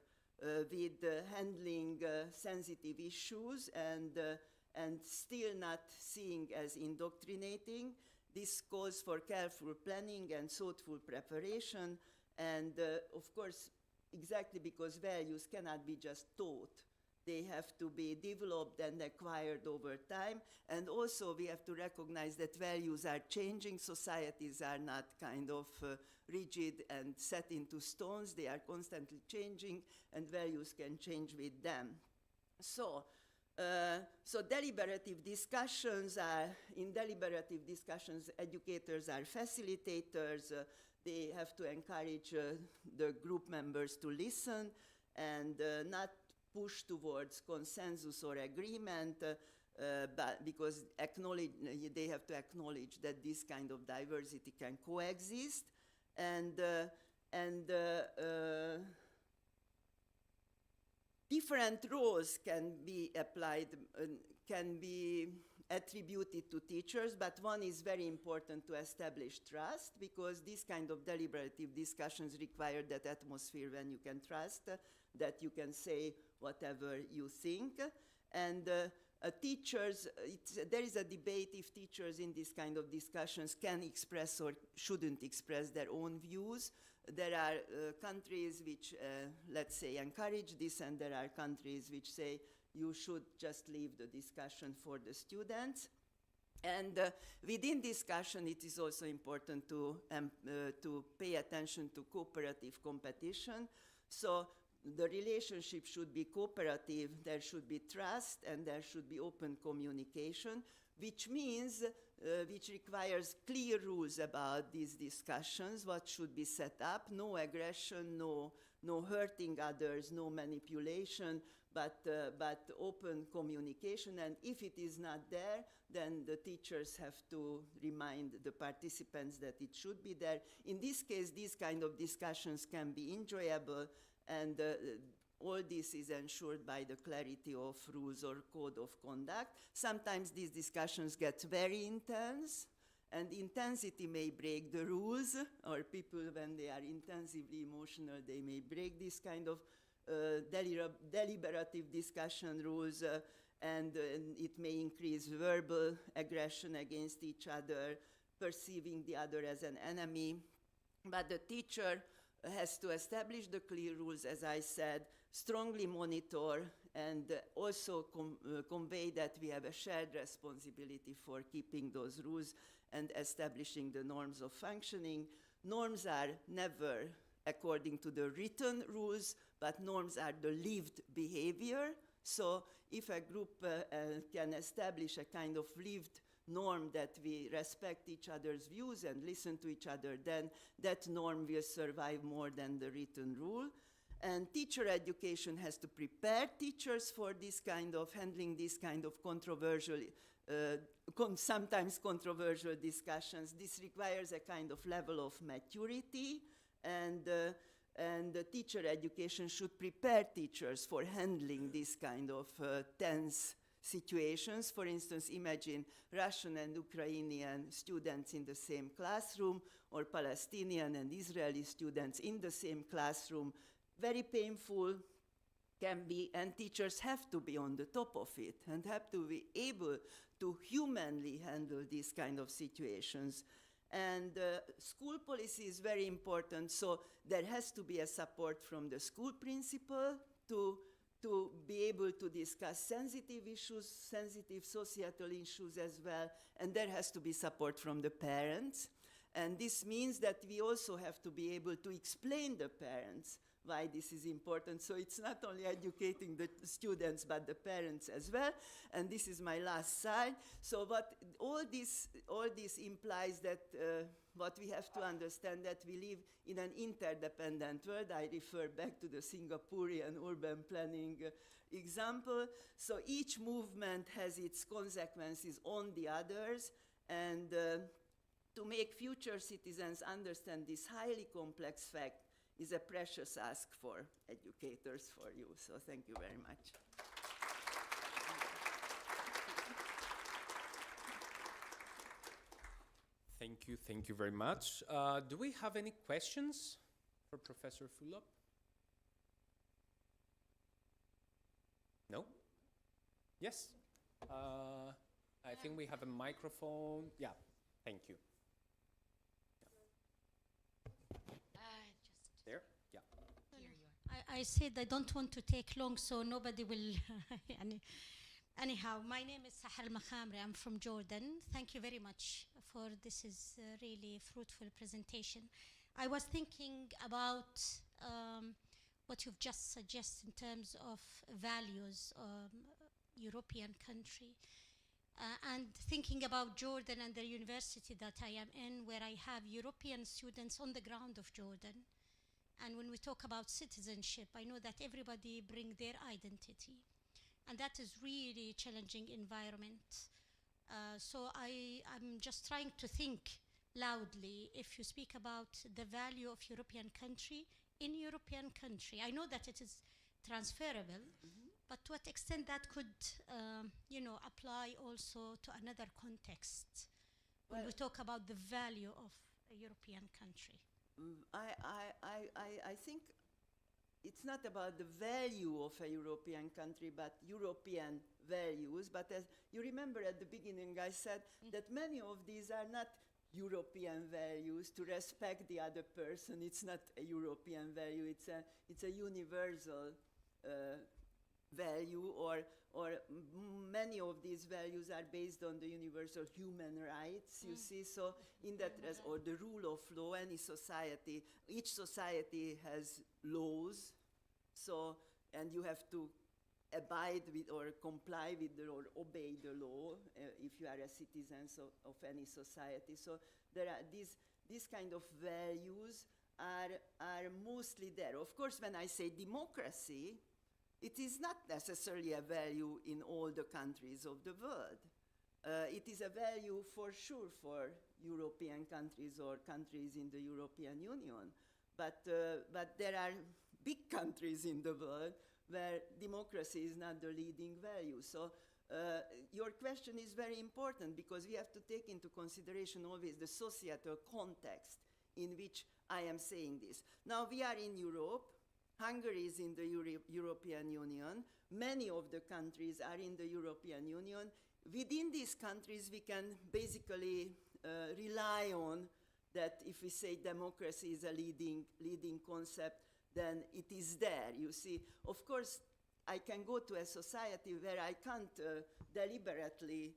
[SPEAKER 4] with handling sensitive issues, and still not seeing as indoctrinating. This calls for careful planning and thoughtful preparation, and of course, exactly because values cannot be just taught. They have to be developed and acquired over time. And also we have to recognize that values are changing. Societies are not kind of rigid and set into stones. They are constantly changing, and values can change with them. So deliberative discussions in deliberative discussions, educators are facilitators. They have to encourage the group members to listen and not push towards consensus or agreement, but because they have to acknowledge that this kind of diversity can coexist, and different roles can be applied, can be attributed to teachers, but one is very important: to establish trust, because these kind of deliberative discussions require that atmosphere when you can trust, that you can say whatever you think. And teachers, there is a debate if teachers in this kind of discussions can express or shouldn't express their own views. There are countries which, let's say, encourage this, and there are countries which say you should just leave the discussion for the students. And within discussion, it is also important to pay attention to cooperative competition. So the relationship should be cooperative, there should be trust, and there should be open communication, which means, which requires clear rules about these discussions, what should be set up: no aggression, no hurting others, no manipulation, but open communication. And if it is not there, then the teachers have to remind the participants that it should be there. In this case, these kind of discussions can be enjoyable, and all this is ensured by the clarity of rules or code of conduct. Sometimes these discussions get very intense, and intensity may break the rules, or people, when they are intensively emotional, they may break this kind of deliberative discussion rules, and it may increase verbal aggression against each other, perceiving the other as an enemy. But the teacher has to establish the clear rules, as I said, strongly monitor, and also convey that we have a shared responsibility for keeping those rules and establishing the norms of functioning. Norms are never according to the written rules, but norms are the lived behavior. So if a group can establish a kind of lived norm that we respect each other's views and listen to each other, then that norm will survive more than the written rule. And teacher education has to prepare teachers for this kind of handling this kind of controversial, sometimes controversial discussions. This requires a kind of level of maturity, and the teacher education should prepare teachers for handling this kind of tense situations. For instance, imagine Russian and Ukrainian students in the same classroom, or Palestinian and Israeli students in the same classroom. Very painful can be, and teachers have to be on the top of it and have to be able to humanly handle these kind of situations. And school policy is very important, so there has to be a support from the school principal to be able to discuss sensitive issues, sensitive societal issues as well, and there has to be support from the parents. And this means that we also have to be able to explain the parents why this is important. So it's not only educating the students, but the parents as well. And this is my last slide. So what all this implies that what we have to understand, that we live in an interdependent world. I refer back to the Singaporean urban planning example. So each movement has its consequences on the others, and to make future citizens understand this highly complex fact is a precious ask for educators, for you. So thank you very much.
[SPEAKER 1] Thank you very much. Do we have any questions for Professor Fülöp? No? Yes? I think we have a microphone. Yeah, thank you. There? Yeah.
[SPEAKER 5] I said I don't want to take long, so nobody will. Anyhow, my name is Sahar Al-Makhamri. I'm from Jordan. Thank you very much for this is really fruitful presentation. I was thinking about what you've just suggested in terms of values, European country, and thinking about Jordan and the university that I am in, where I have European students on the ground of Jordan. And when we talk about citizenship, I know that everybody brings their identity. And that is really challenging environment. So I'm just trying to think loudly, if you speak about the value of European country in European country. I know that it is transferable, but to what extent that could apply also to another context when we talk about the value of a European country?
[SPEAKER 4] I think it's not about the value of a European country, but European values. But as you remember at the beginning, I said that many of these are not European values. To respect the other person, it's not a European value. It's a universal value, or many of these values are based on the universal human rights, you see. So in that, or the rule of law, each society has laws, so, and you have to abide with or comply with or obey the law if you are a citizen of any society. So there are these kind of values are mostly there. Of course, when I say democracy, it is not necessarily a value in all the countries of the world. It is a value for sure for European countries or countries in the European Union. But there are big countries in the world where democracy is not the leading value. So your question is very important because we have to take into consideration always the societal context in which I am saying this. Now we are in Europe. Hungary is in the European Union. Many of the countries are in the European Union. Within these countries, we can basically rely on that if we say democracy is a leading concept, then it is there, you see. Of course, I can go to a society where I can't deliberately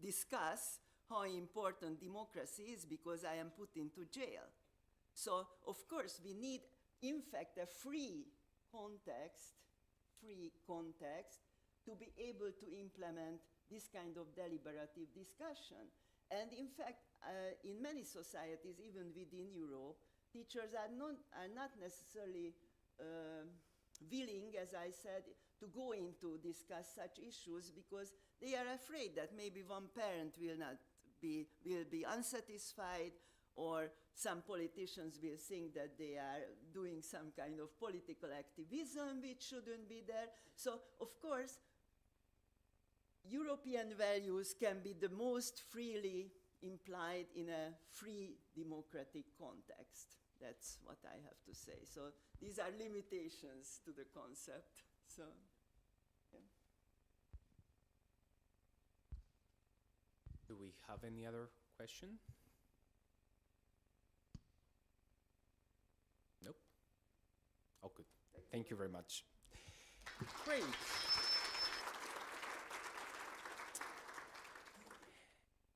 [SPEAKER 4] discuss how important democracy is because I am put into jail. So, of course, we need, in fact, a free context to be able to implement this kind of deliberative discussion. And in fact, in many societies, even within Europe, teachers are not necessarily willing, as I said, to go into discuss such issues because they are afraid that maybe one parent will be unsatisfied, or some politicians will think that they are doing some kind of political activism which shouldn't be there. So, of course, European values can be the most freely implied in a free democratic context. That's what I have to say. So these are limitations to the concept. So, yeah.
[SPEAKER 1] Do we have any other question? Nope. Oh, good. Thank you very much. Great.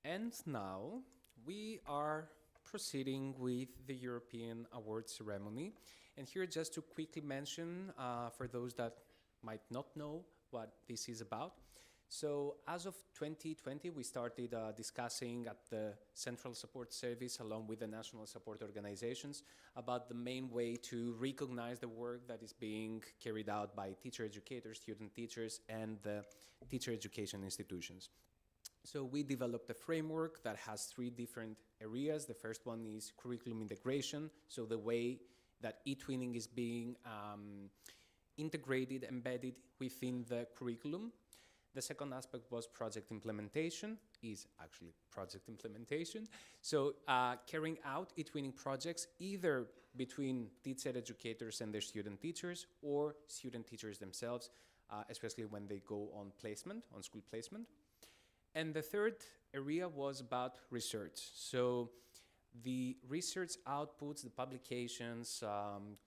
[SPEAKER 1] And now we are proceeding with the European Award ceremony. And here, just to quickly mention, for those that might not know what this is about. So as of 2020, we started discussing at the Central Support Service, along with the national support organizations, about the main way to recognize the work that is being carried out by teacher educators, student teachers, and the teacher education institutions. So we developed a framework that has 3 different areas. The first one is curriculum integration, so the way that eTwinning is being integrated, embedded within the curriculum. The second aspect was project implementation, So carrying out eTwinning projects either between teacher educators and their student teachers, or student teachers themselves, especially when they go on placement, on school placement. And the third area was about research. So the research outputs, the publications,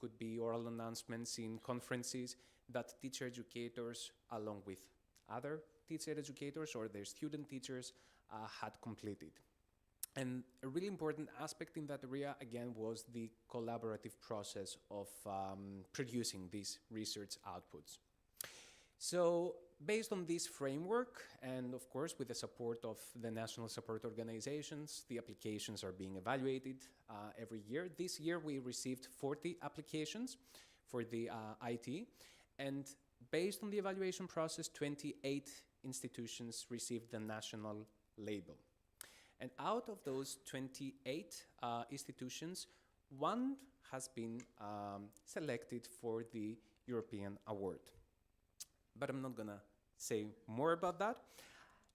[SPEAKER 1] could be oral announcements in conferences that teacher educators, along with other teacher educators or their student teachers, had completed. And a really important aspect in that area, again, was the collaborative process of producing these research outputs. So based on this framework, and of course with the support of the national support organizations, the applications are being evaluated every year. This year we received 40 applications for the IT, and based on the evaluation process, 28 institutions received the national label. And out of those 28 institutions, 1 has been selected for the European award. But I'm not gonna say more about that.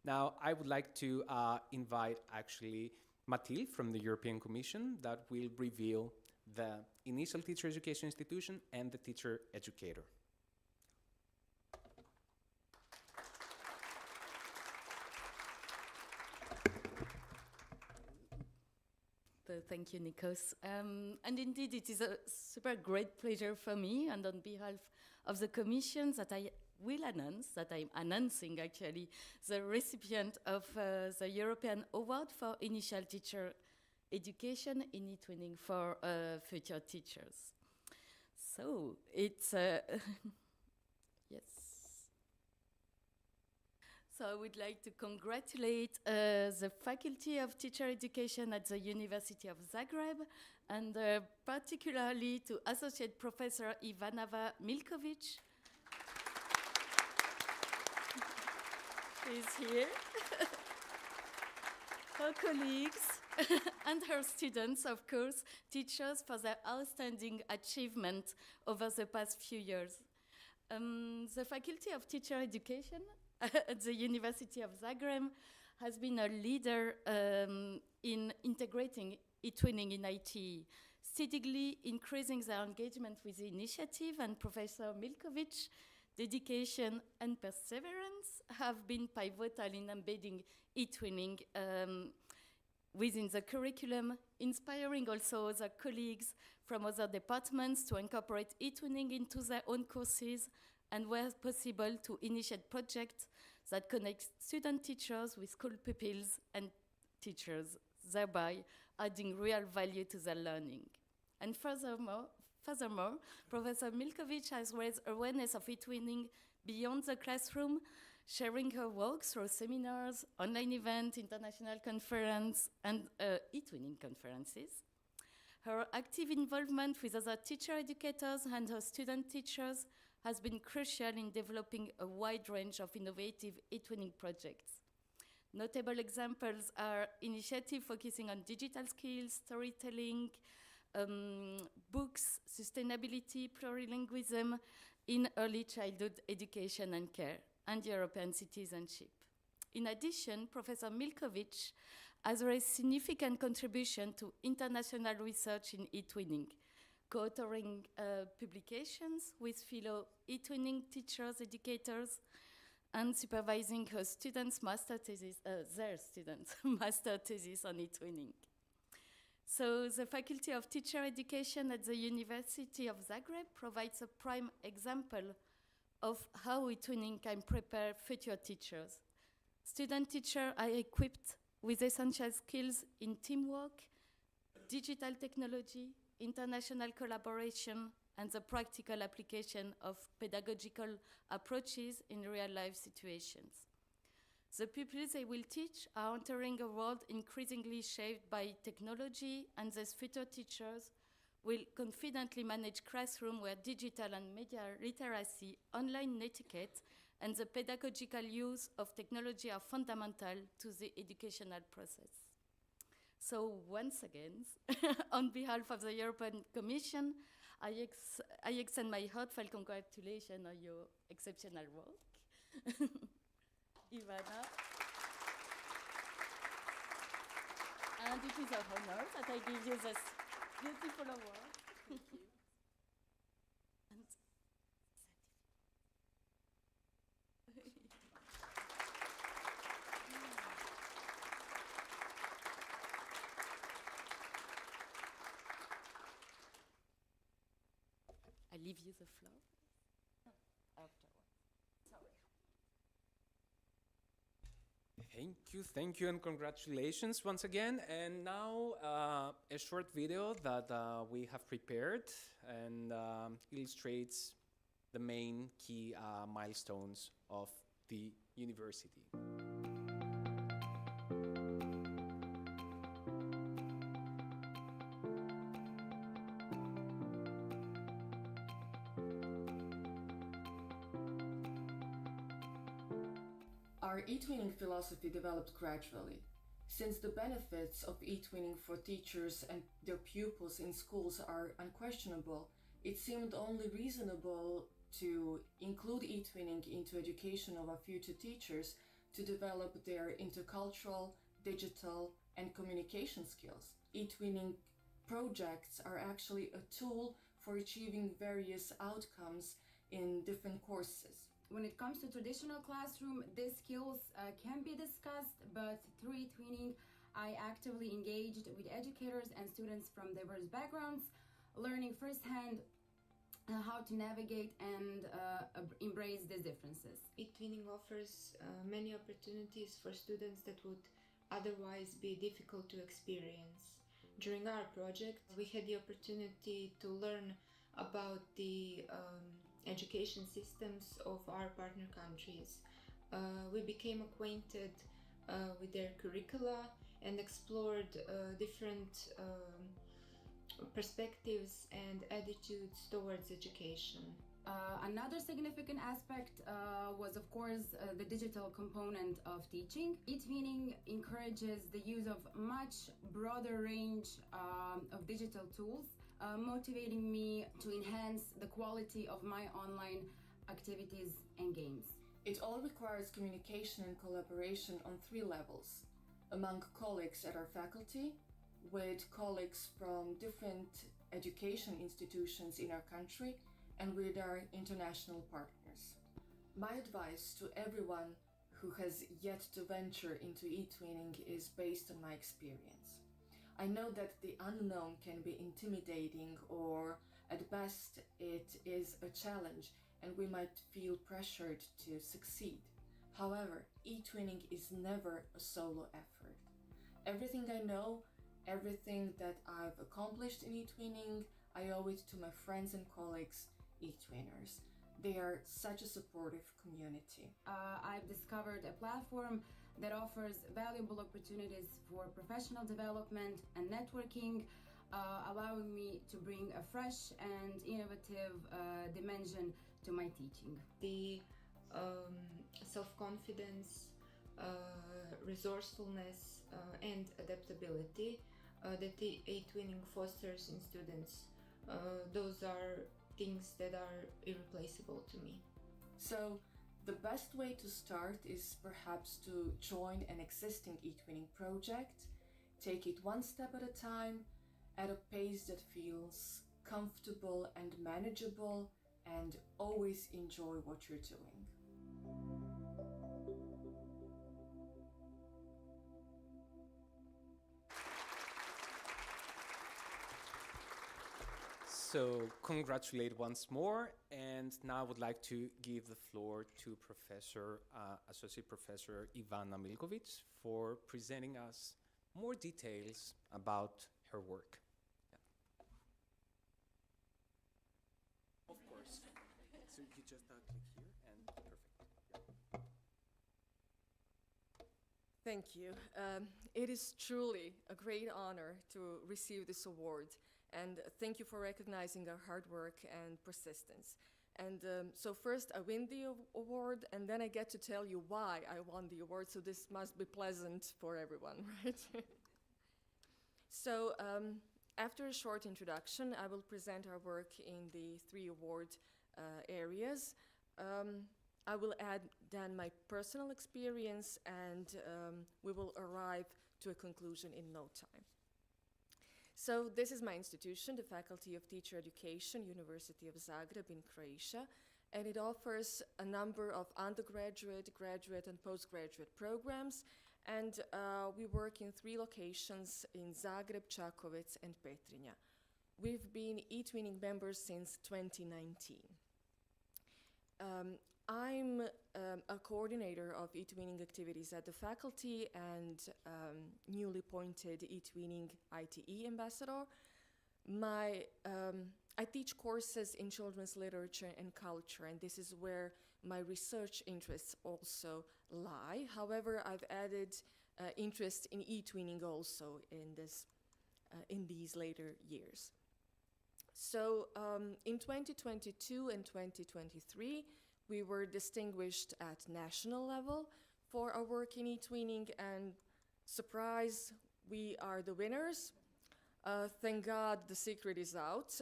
[SPEAKER 1] Now, I would like to invite actually Mathilde from the European Commission that will reveal the initial teacher education institution and the teacher educator.
[SPEAKER 2] Thank you, Nikos. And indeed, it is a super great pleasure for me, and on behalf of the Commission, that I will announce, that I'm announcing actually, the recipient of the European Award for Initial Teacher Education in eTwinning for future teachers. So it's, yes. So I would like to congratulate the Faculty of Teacher Education at the University of Zagreb, and particularly to Associate Professor Ivana Milkovic. She's here. Her colleagues and her students, of course, teachers, for their outstanding achievement over the past few years. The Faculty of Teacher Education at the University of Zagreb has been a leader in integrating eTwinning in IT, steadily increasing their engagement with the initiative, and Professor Milkovic's dedication and perseverance have been pivotal in embedding eTwinning within the curriculum, inspiring also other colleagues from other departments to incorporate eTwinning into their own courses, and where possible to initiate projects that connect student teachers with school pupils and teachers, thereby adding real value to their learning. And furthermore, Professor Milkovic has raised awareness of eTwinning beyond the classroom, sharing her work through seminars, online events, international conference, and eTwinning conferences. Her active involvement with other teacher educators and her student teachers has been crucial in developing a wide range of innovative eTwinning projects. Notable examples are initiatives focusing on digital skills, storytelling, books, sustainability, plurilingualism in early childhood education and care, and European citizenship. In addition, Professor Milkovic has raised significant contribution to international research in eTwinning, co-authoring publications with fellow eTwinning teachers, educators, and supervising her students' master thesis, their students' master thesis on eTwinning. So the Faculty of Teacher Education at the University of Zagreb provides a prime example of how eTwinning can prepare future teachers. Student teachers are equipped with essential skills in teamwork, digital technology, international collaboration, and the practical application of pedagogical approaches in real-life situations. The pupils they will teach are entering a world increasingly shaped by technology, and these future teachers will confidently manage classrooms where digital and media literacy, online etiquette, and the pedagogical use of technology are fundamental to the educational process. So once again, on behalf of the European Commission, I extend my heartfelt congratulations on your exceptional work. Ivana. And it is an honor that I give you this beautiful award. Thank you. And I leave you the floor. Afterwards. Sorry.
[SPEAKER 1] Thank you, and congratulations once again. And now a short video that we have prepared and illustrates the main key milestones of the university.
[SPEAKER 6] Our eTwinning philosophy developed gradually. Since the benefits of eTwinning for teachers and their pupils in schools are unquestionable, it seemed only reasonable to include eTwinning into education of our future teachers to develop their intercultural, digital, and communication skills. eTwinning projects are actually a tool for achieving various outcomes in different courses.
[SPEAKER 7] When it comes to traditional classroom, these skills can be discussed, but through eTwinning, I actively engaged with educators and students from diverse backgrounds, learning firsthand how to navigate and embrace these differences.
[SPEAKER 8] eTwinning offers many opportunities for students that would otherwise be difficult to experience. During our project, we had the opportunity to learn about the education systems of our partner countries. We became acquainted with their curricula and explored different perspectives and attitudes towards education.
[SPEAKER 7] Another significant aspect was, of course, the digital component of teaching. eTwinning encourages the use of much broader range of digital tools, motivating me to enhance the quality of my online activities and games.
[SPEAKER 6] It all requires communication and collaboration on 3 levels: among colleagues at our faculty, with colleagues from different education institutions in our country, and with our international partners. My advice to everyone who has yet to venture into eTwinning is based on my experience. I know that the unknown can be intimidating, or at best it is a challenge and we might feel pressured to succeed. However, eTwinning is never a solo effort. Everything I know, everything that I've accomplished in eTwinning, I owe it to my friends and colleagues, eTwinners. They are such a supportive community.
[SPEAKER 7] I've discovered a platform that offers valuable opportunities for professional development and networking, allowing me to bring a fresh and innovative dimension to my teaching.
[SPEAKER 8] The self-confidence, resourcefulness, and adaptability that the eTwinning fosters in students, those are things that are irreplaceable to me.
[SPEAKER 6] So, the best way to start is perhaps to join an existing eTwinning project, take it one step at a time, at a pace that feels comfortable and manageable, and always enjoy what you're doing.
[SPEAKER 1] So, congratulate once more, and now I would like to give the floor to Associate Professor Ivana Milkovic for presenting us more details about her work. Yeah. Of course. So you just click here and perfect.
[SPEAKER 9] Thank you. It is truly a great honor to receive this award, and thank you for recognizing our hard work and persistence. And so first I win the award, and then I get to tell you why I won the award, so this must be pleasant for everyone, right? So after a short introduction, I will present our work in the 3 award areas. I will add then my personal experience, and we will arrive to a conclusion in no time. So this is my institution, the Faculty of Teacher Education, University of Zagreb in Croatia, and it offers a number of undergraduate, graduate, and postgraduate programs, and we work in 3 locations in Zagreb, Čakovec, and Petrinja. We've been eTwinning members since 2019. I'm a coordinator of eTwinning activities at the faculty and newly appointed eTwinning ITE ambassador. I teach courses in children's literature and culture, and this is where my research interests also lie. However, I've added interest in eTwinning also in these later years. So in 2022 and 2023, we were distinguished at national level for our work in eTwinning, and surprise, we are the winners. Thank God the secret is out.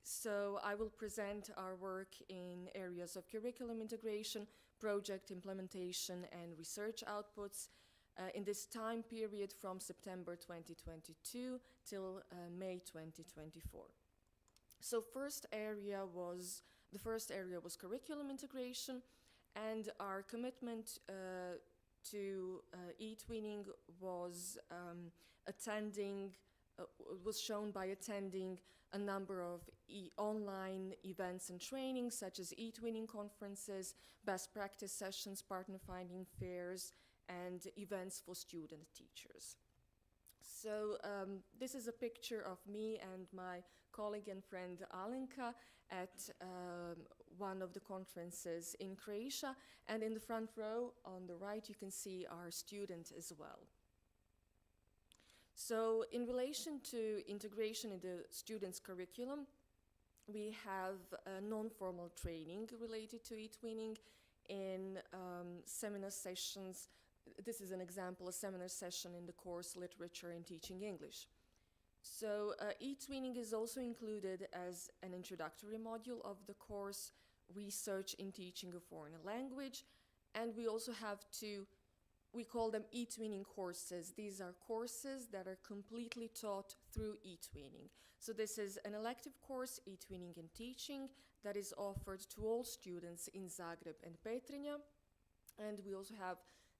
[SPEAKER 9] So I will present our work in areas of curriculum integration, project implementation, and research outputs in this time period from September 2022 till May 2024. So the first area was curriculum integration, and our commitment to eTwinning was shown by attending a number of online events and trainings, such as eTwinning conferences, best practice sessions, partner finding fairs, and events for student teachers. So this is a picture of me and my colleague and friend Alenka at one of the conferences in Croatia, and in the front row on the right you can see our student as well. So in relation to integration in the students' curriculum, we have non-formal training related to eTwinning in seminar sessions. This is an example, a seminar session in the course Literature in Teaching English. So eTwinning is also included as an introductory module of the course research in teaching a foreign language. And we also have two, we call them eTwinning courses. These are courses that are completely taught through eTwinning. So this is an elective course, eTwinning in Teaching, that is offered to all students in Zagreb and Petrinja. And we also have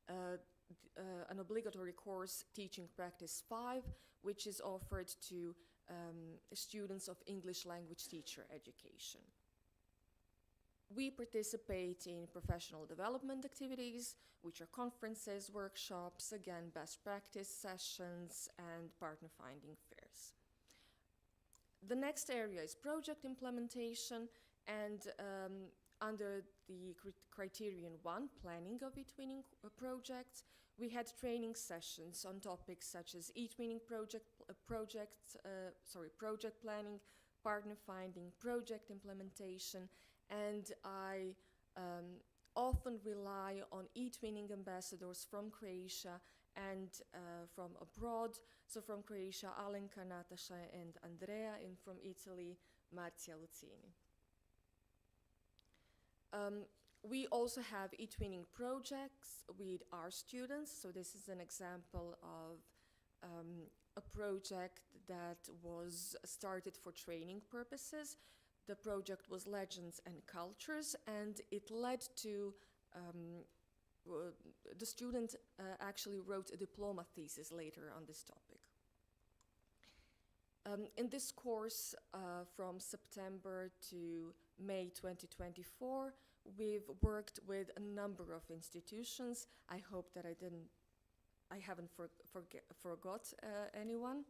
[SPEAKER 9] an obligatory course, Teaching Practice 5, which is offered to students of English language teacher education. We participate in professional development activities, which are conferences, workshops, again, best practice sessions, and partner finding fairs. The next area is project implementation, and under the criterion 1, planning of eTwinning projects, we had training sessions on topics such as eTwinning project planning, partner finding, project implementation, and I often rely on eTwinning ambassadors from Croatia and from abroad. So from Croatia, Alenka, Natasha, and Andrea, and from Italy, Marzia Lucini. We also have eTwinning projects with our students. So this is an example of a project that was started for training purposes. The project was Legends and Cultures, and it led to the student actually wrote a diploma thesis later on this topic. In this course, from September to May 2024, we've worked with a number of institutions. I hope that I haven't forgot anyone.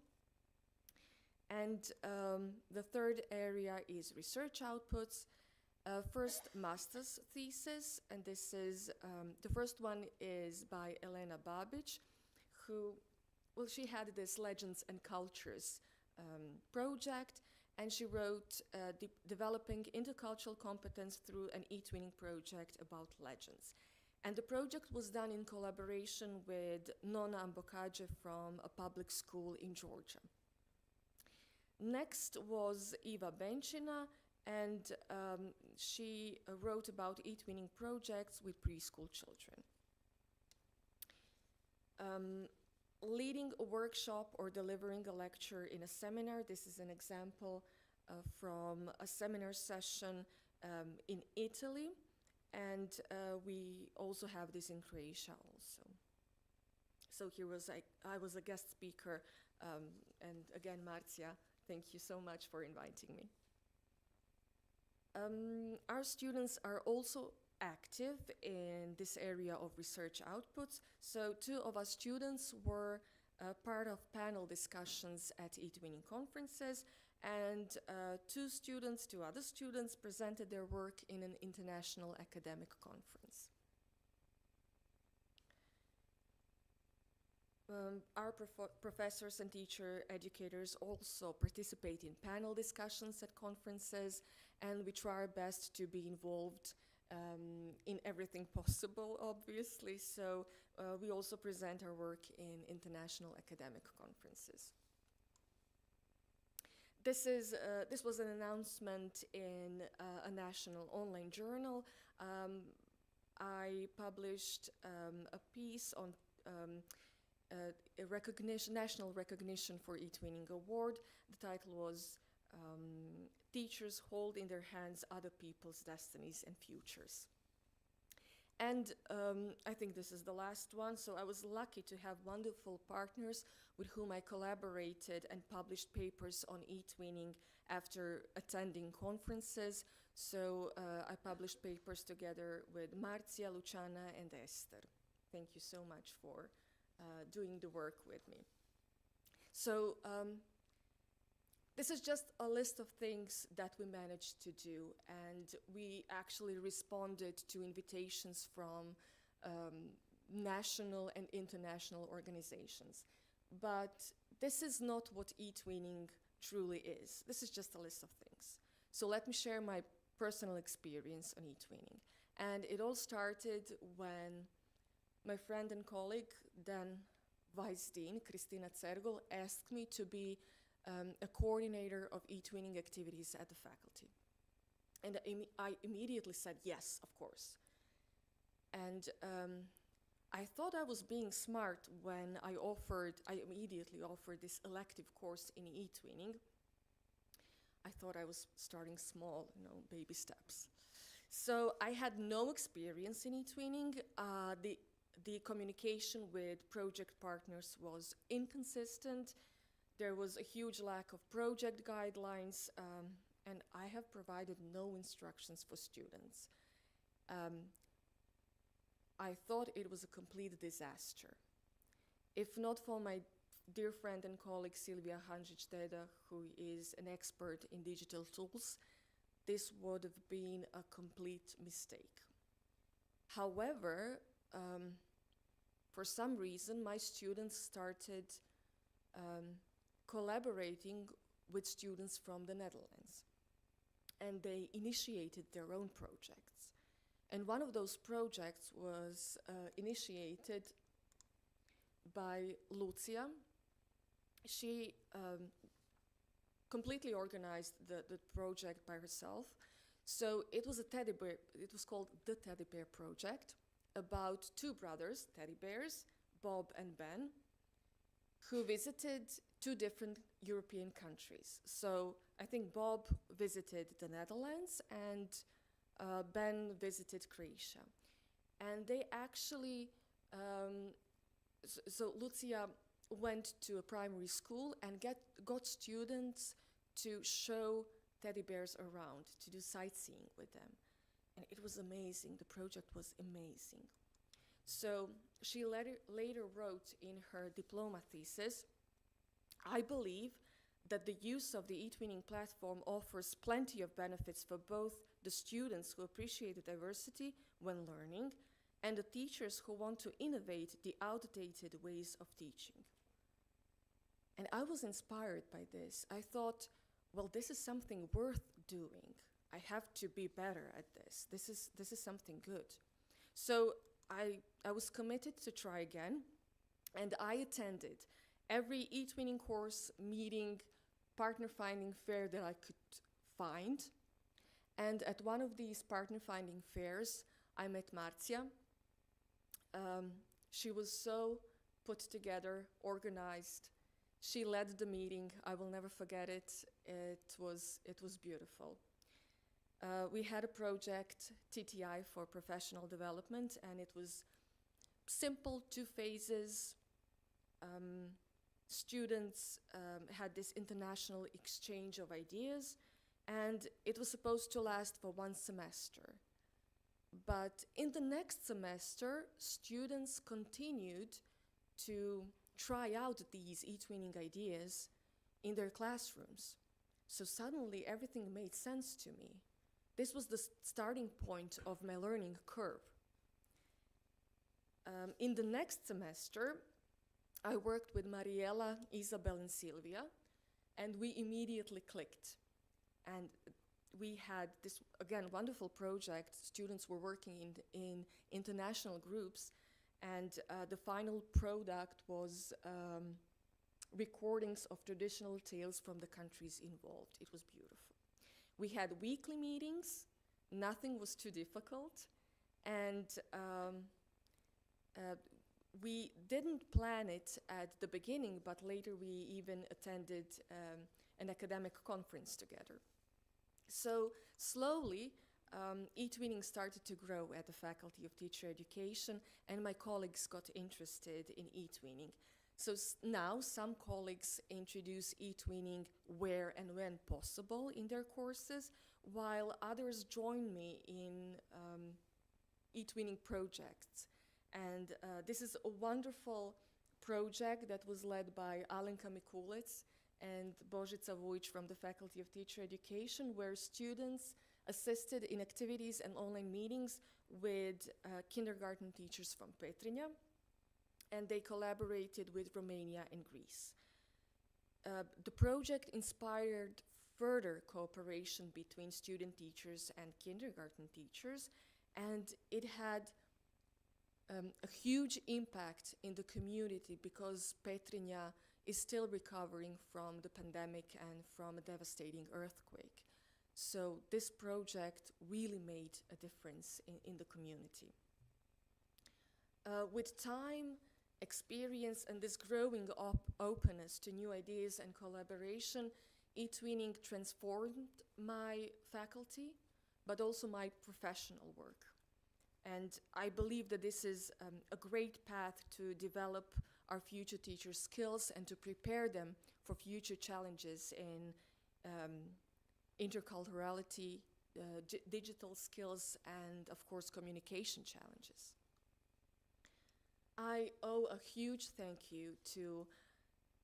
[SPEAKER 9] And the third area is research outputs. First, master's thesis, and this is, the first one is by Elena Babic, who, well, she had this Legends and Cultures project, and she wrote Developing Intercultural Competence through an eTwinning project about legends. And the project was done in collaboration with Nona Ambokađe from a public school in Georgia. Next was Eva Benčina, and she wrote about eTwinning projects with preschool children. Leading a workshop or delivering a lecture in a seminar, this is an example from a seminar session in Italy, and we also have this in Croatia also. So here was I was a guest speaker, and again, Marzia, thank you so much for inviting me. Our students are also active in this area of research outputs. So 2 of our students were part of panel discussions at eTwinning conferences, and 2 other students presented their work in an international academic conference. Our professors and teacher educators also participate in panel discussions at conferences, and we try our best to be involved in everything possible, obviously. So we also present our work in international academic conferences. This was an announcement in a national online journal. I published a piece on national recognition for eTwinning award. The title was Teachers Hold in Their Hands Other People's Destinies and Futures. And I think this is the last one. So I was lucky to have wonderful partners with whom I collaborated and published papers on eTwinning after attending conferences. So I published papers together with Marzia, Luciana, and Esther. Thank you so much for doing the work with me. So this is just a list of things that we managed to do, and we actually responded to invitations from national and international organizations. But this is not what eTwinning truly is. This is just a list of things. So let me share my personal experience on eTwinning. And it all started when my friend and colleague, then Vice Dean, Kristina Cergol, asked me to be a coordinator of eTwinning activities at the faculty. And I immediately said, yes, of course. And I thought I was being smart when I immediately offered this elective course in eTwinning. I thought I was starting small, baby steps. So I had no experience in eTwinning. The communication with project partners was inconsistent. There was a huge lack of project guidelines, and I have provided no instructions for students. I thought it was a complete disaster. If not for my dear friend and colleague Silvia Hanžić-Deda, who is an expert in digital tools, this would have been a complete mistake. However, for some reason, my students started collaborating with students from the Netherlands, and they initiated their own projects. And one of those projects was initiated by Lucia. She completely organized the project by herself. So it was a teddy bear, it was called the Teddy Bear Project, about two brothers, teddy bears, Bob and Ben, who visited two different European countries. So I think Bob visited the Netherlands and Ben visited Croatia. And they actually, so Lucia went to a primary school and got students to show teddy bears around, to do sightseeing with them. And it was amazing. The project was amazing. So she later wrote in her diploma thesis, I believe that the use of the eTwinning platform offers plenty of benefits for both the students who appreciate the diversity when learning and the teachers who want to innovate the outdated ways of teaching. And I was inspired by this. I thought, well, this is something worth doing. I have to be better at this. This is something good. So I was committed to try again, and I attended every eTwinning course, meeting, partner finding fair that I could find. And at one of these partner finding fairs, I met Márta. She was so put together, organized. She led the meeting. I will never forget it. It was beautiful. We had a project, TTI, for professional development, and it was simple, 2 phases. Students had this international exchange of ideas, and it was supposed to last for 1 semester. But in the next semester, students continued to try out these eTwinning ideas in their classrooms. So suddenly everything made sense to me. This was the starting point of my learning curve. In the next semester, I worked with Mariela, Isabel, and Silvia, and we immediately clicked. And we had this, again, wonderful project. Students were working in international groups, and the final product was recordings of traditional tales from the countries involved. It was beautiful. We had weekly meetings. Nothing was too difficult. And we didn't plan it at the beginning, but later we even attended an academic conference together. So slowly, eTwinning started to grow at the Faculty of Teacher Education, and my colleagues got interested in eTwinning. So now some colleagues introduce eTwinning where and when possible in their courses, while others join me in eTwinning projects. And this is a wonderful project that was led by Alenka Mikulec and Božica Vujic from the Faculty of Teacher Education, where students assisted in activities and online meetings with kindergarten teachers from Petrinja, and they collaborated with Romania and Greece. The project inspired further cooperation between student teachers and kindergarten teachers, and it had a huge impact in the community because Petrinja is still recovering from the pandemic and from a devastating earthquake. So this project really made a difference in the community. With time, experience, and this growing openness to new ideas and collaboration, eTwinning transformed my faculty, but also my professional work. And I believe that this is a great path to develop our future teachers' skills and to prepare them for future challenges in interculturality, digital skills, and of course communication challenges. I owe a huge thank you to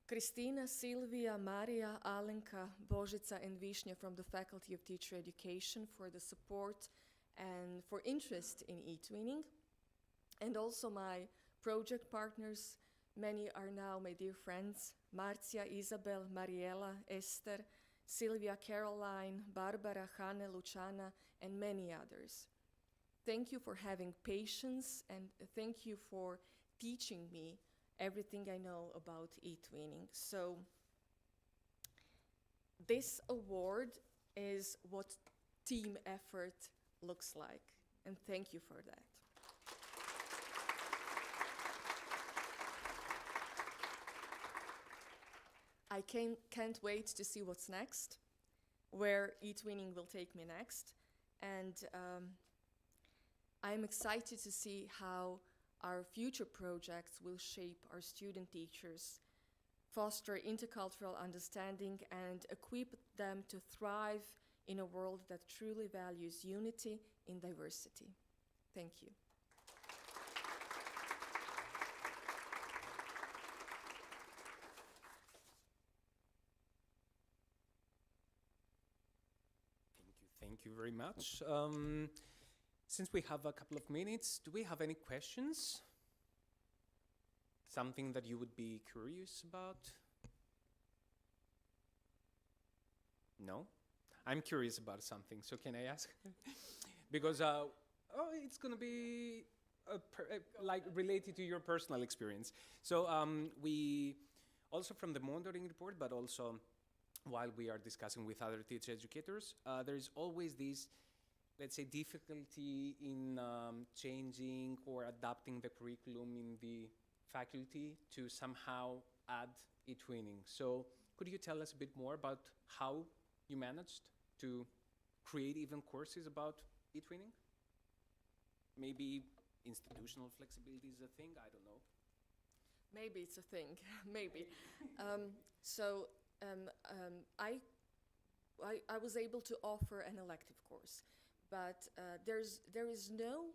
[SPEAKER 9] Kristina, Silvia, Maria, Alenka, Božica, and Višnja from the Faculty of Teacher Education for the support and for interest in eTwinning, and also my project partners. Many are now my dear friends: Marcia, Isabel, Mariela, Esther, Silvia, Caroline, Barbara, Hanne, Luciana, and many others. Thank you for having patience, and thank you for teaching me everything I know about eTwinning. So this award is what team effort looks like, and thank you for that. I can't wait to see what's next, where eTwinning will take me next, and I'm excited to see how our future projects will shape our student teachers, foster intercultural understanding, and equip them to thrive in a world that truly values unity in diversity. Thank you.
[SPEAKER 1] Thank you very much. Since we have a couple of minutes, do we have any questions? Something that you would be curious about? No? I'm curious about something, so can I ask? Because it's going to be like related to your personal experience. So we also from the monitoring report, but also while we are discussing with other teacher educators, there is always this, let's say, difficulty in changing or adapting the curriculum in the faculty to somehow add eTwinning. So could you tell us a bit more about how you managed to create even courses about eTwinning? Maybe institutional flexibility is a thing, I don't know.
[SPEAKER 9] Maybe it's a thing, maybe. I was able to offer an elective course, but there is no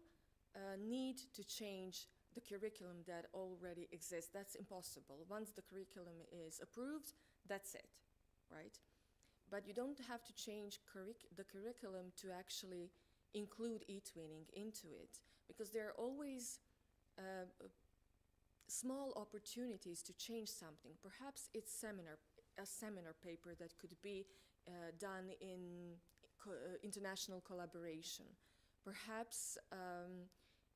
[SPEAKER 9] need to change the curriculum that already exists. That's impossible. Once the curriculum is approved, that's it, right? But you don't have to change the curriculum to actually include eTwinning into it, because there are always small opportunities to change something. Perhaps it's a seminar paper that could be done in international collaboration. Perhaps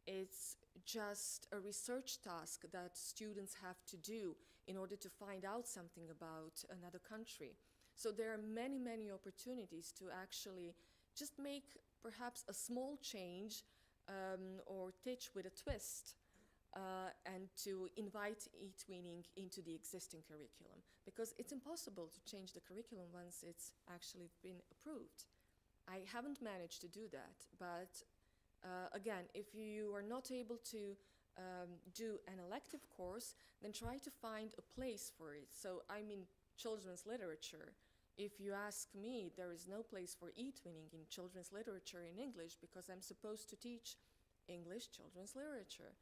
[SPEAKER 9] it's just a research task that students have to do in order to find out something about another country. So there are many, many opportunities to actually just make perhaps a small change or teach with a twist and to invite eTwinning into the existing curriculum, because it's impossible to change the curriculum once it's actually been approved. I haven't managed to do that, but again, if you are not able to do an elective course, then try to find a place for it. So I'm in children's literature. If you ask me, there is no place for eTwinning in children's literature in English, because I'm supposed to teach English children's literature.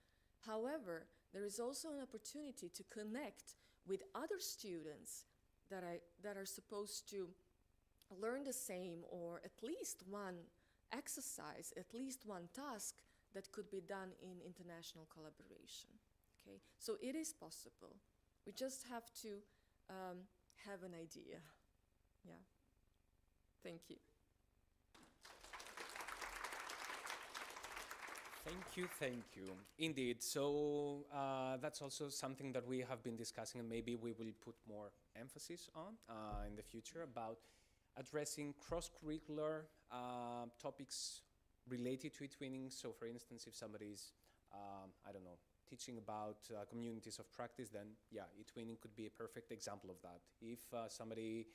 [SPEAKER 9] However, there is also an opportunity to connect with other students that are supposed to learn the same, or at least one exercise, at least one task that could be done in international collaboration. Okay, so it is possible. We just have to have an idea. Yeah. Thank you.
[SPEAKER 1] Thank you. Indeed. So that's also something that we have been discussing, and maybe we will put more emphasis on in the future about addressing cross-curricular topics related to eTwinning. So for instance, if somebody's, I don't know, teaching about communities of practice, then yeah, eTwinning could be a perfect example of that. If somebody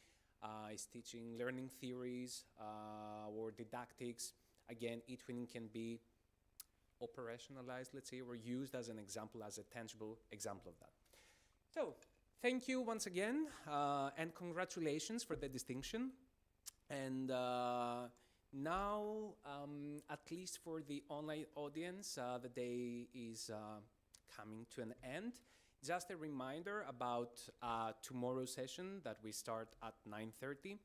[SPEAKER 1] is teaching learning theories or didactics, again, eTwinning can be operationalized, let's say, or used as an example, as a tangible example of that. So, thank you once again, and congratulations for the distinction. And now, at least for the online audience, the day is coming to an end. Just a reminder about tomorrow's session that we start at 9:30,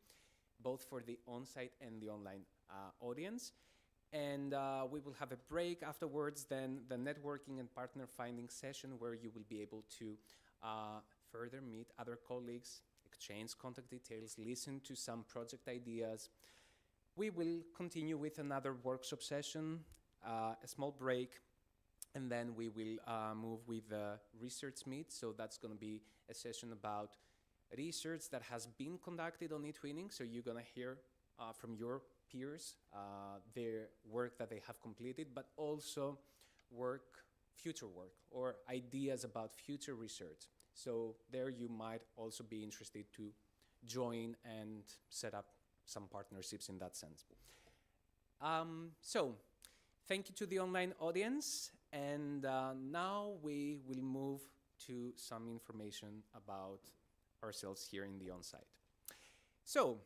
[SPEAKER 1] both for the on-site and the online audience. And we will have a break afterwards, then the networking and partner finding session where you will be able to further meet other colleagues, exchange contact details, listen to some project ideas. We will continue with another workshop session, a small break, and then we will move with the research meet. So that's going to be a session about research that has been conducted on eTwinning. So you're going to hear from your peers their work that they have completed, but also future work, or ideas about future research. So there you might also be interested to join and set up some partnerships in that sense. So thank you to the online audience. And now we will move to some information about ourselves here in the on-site. So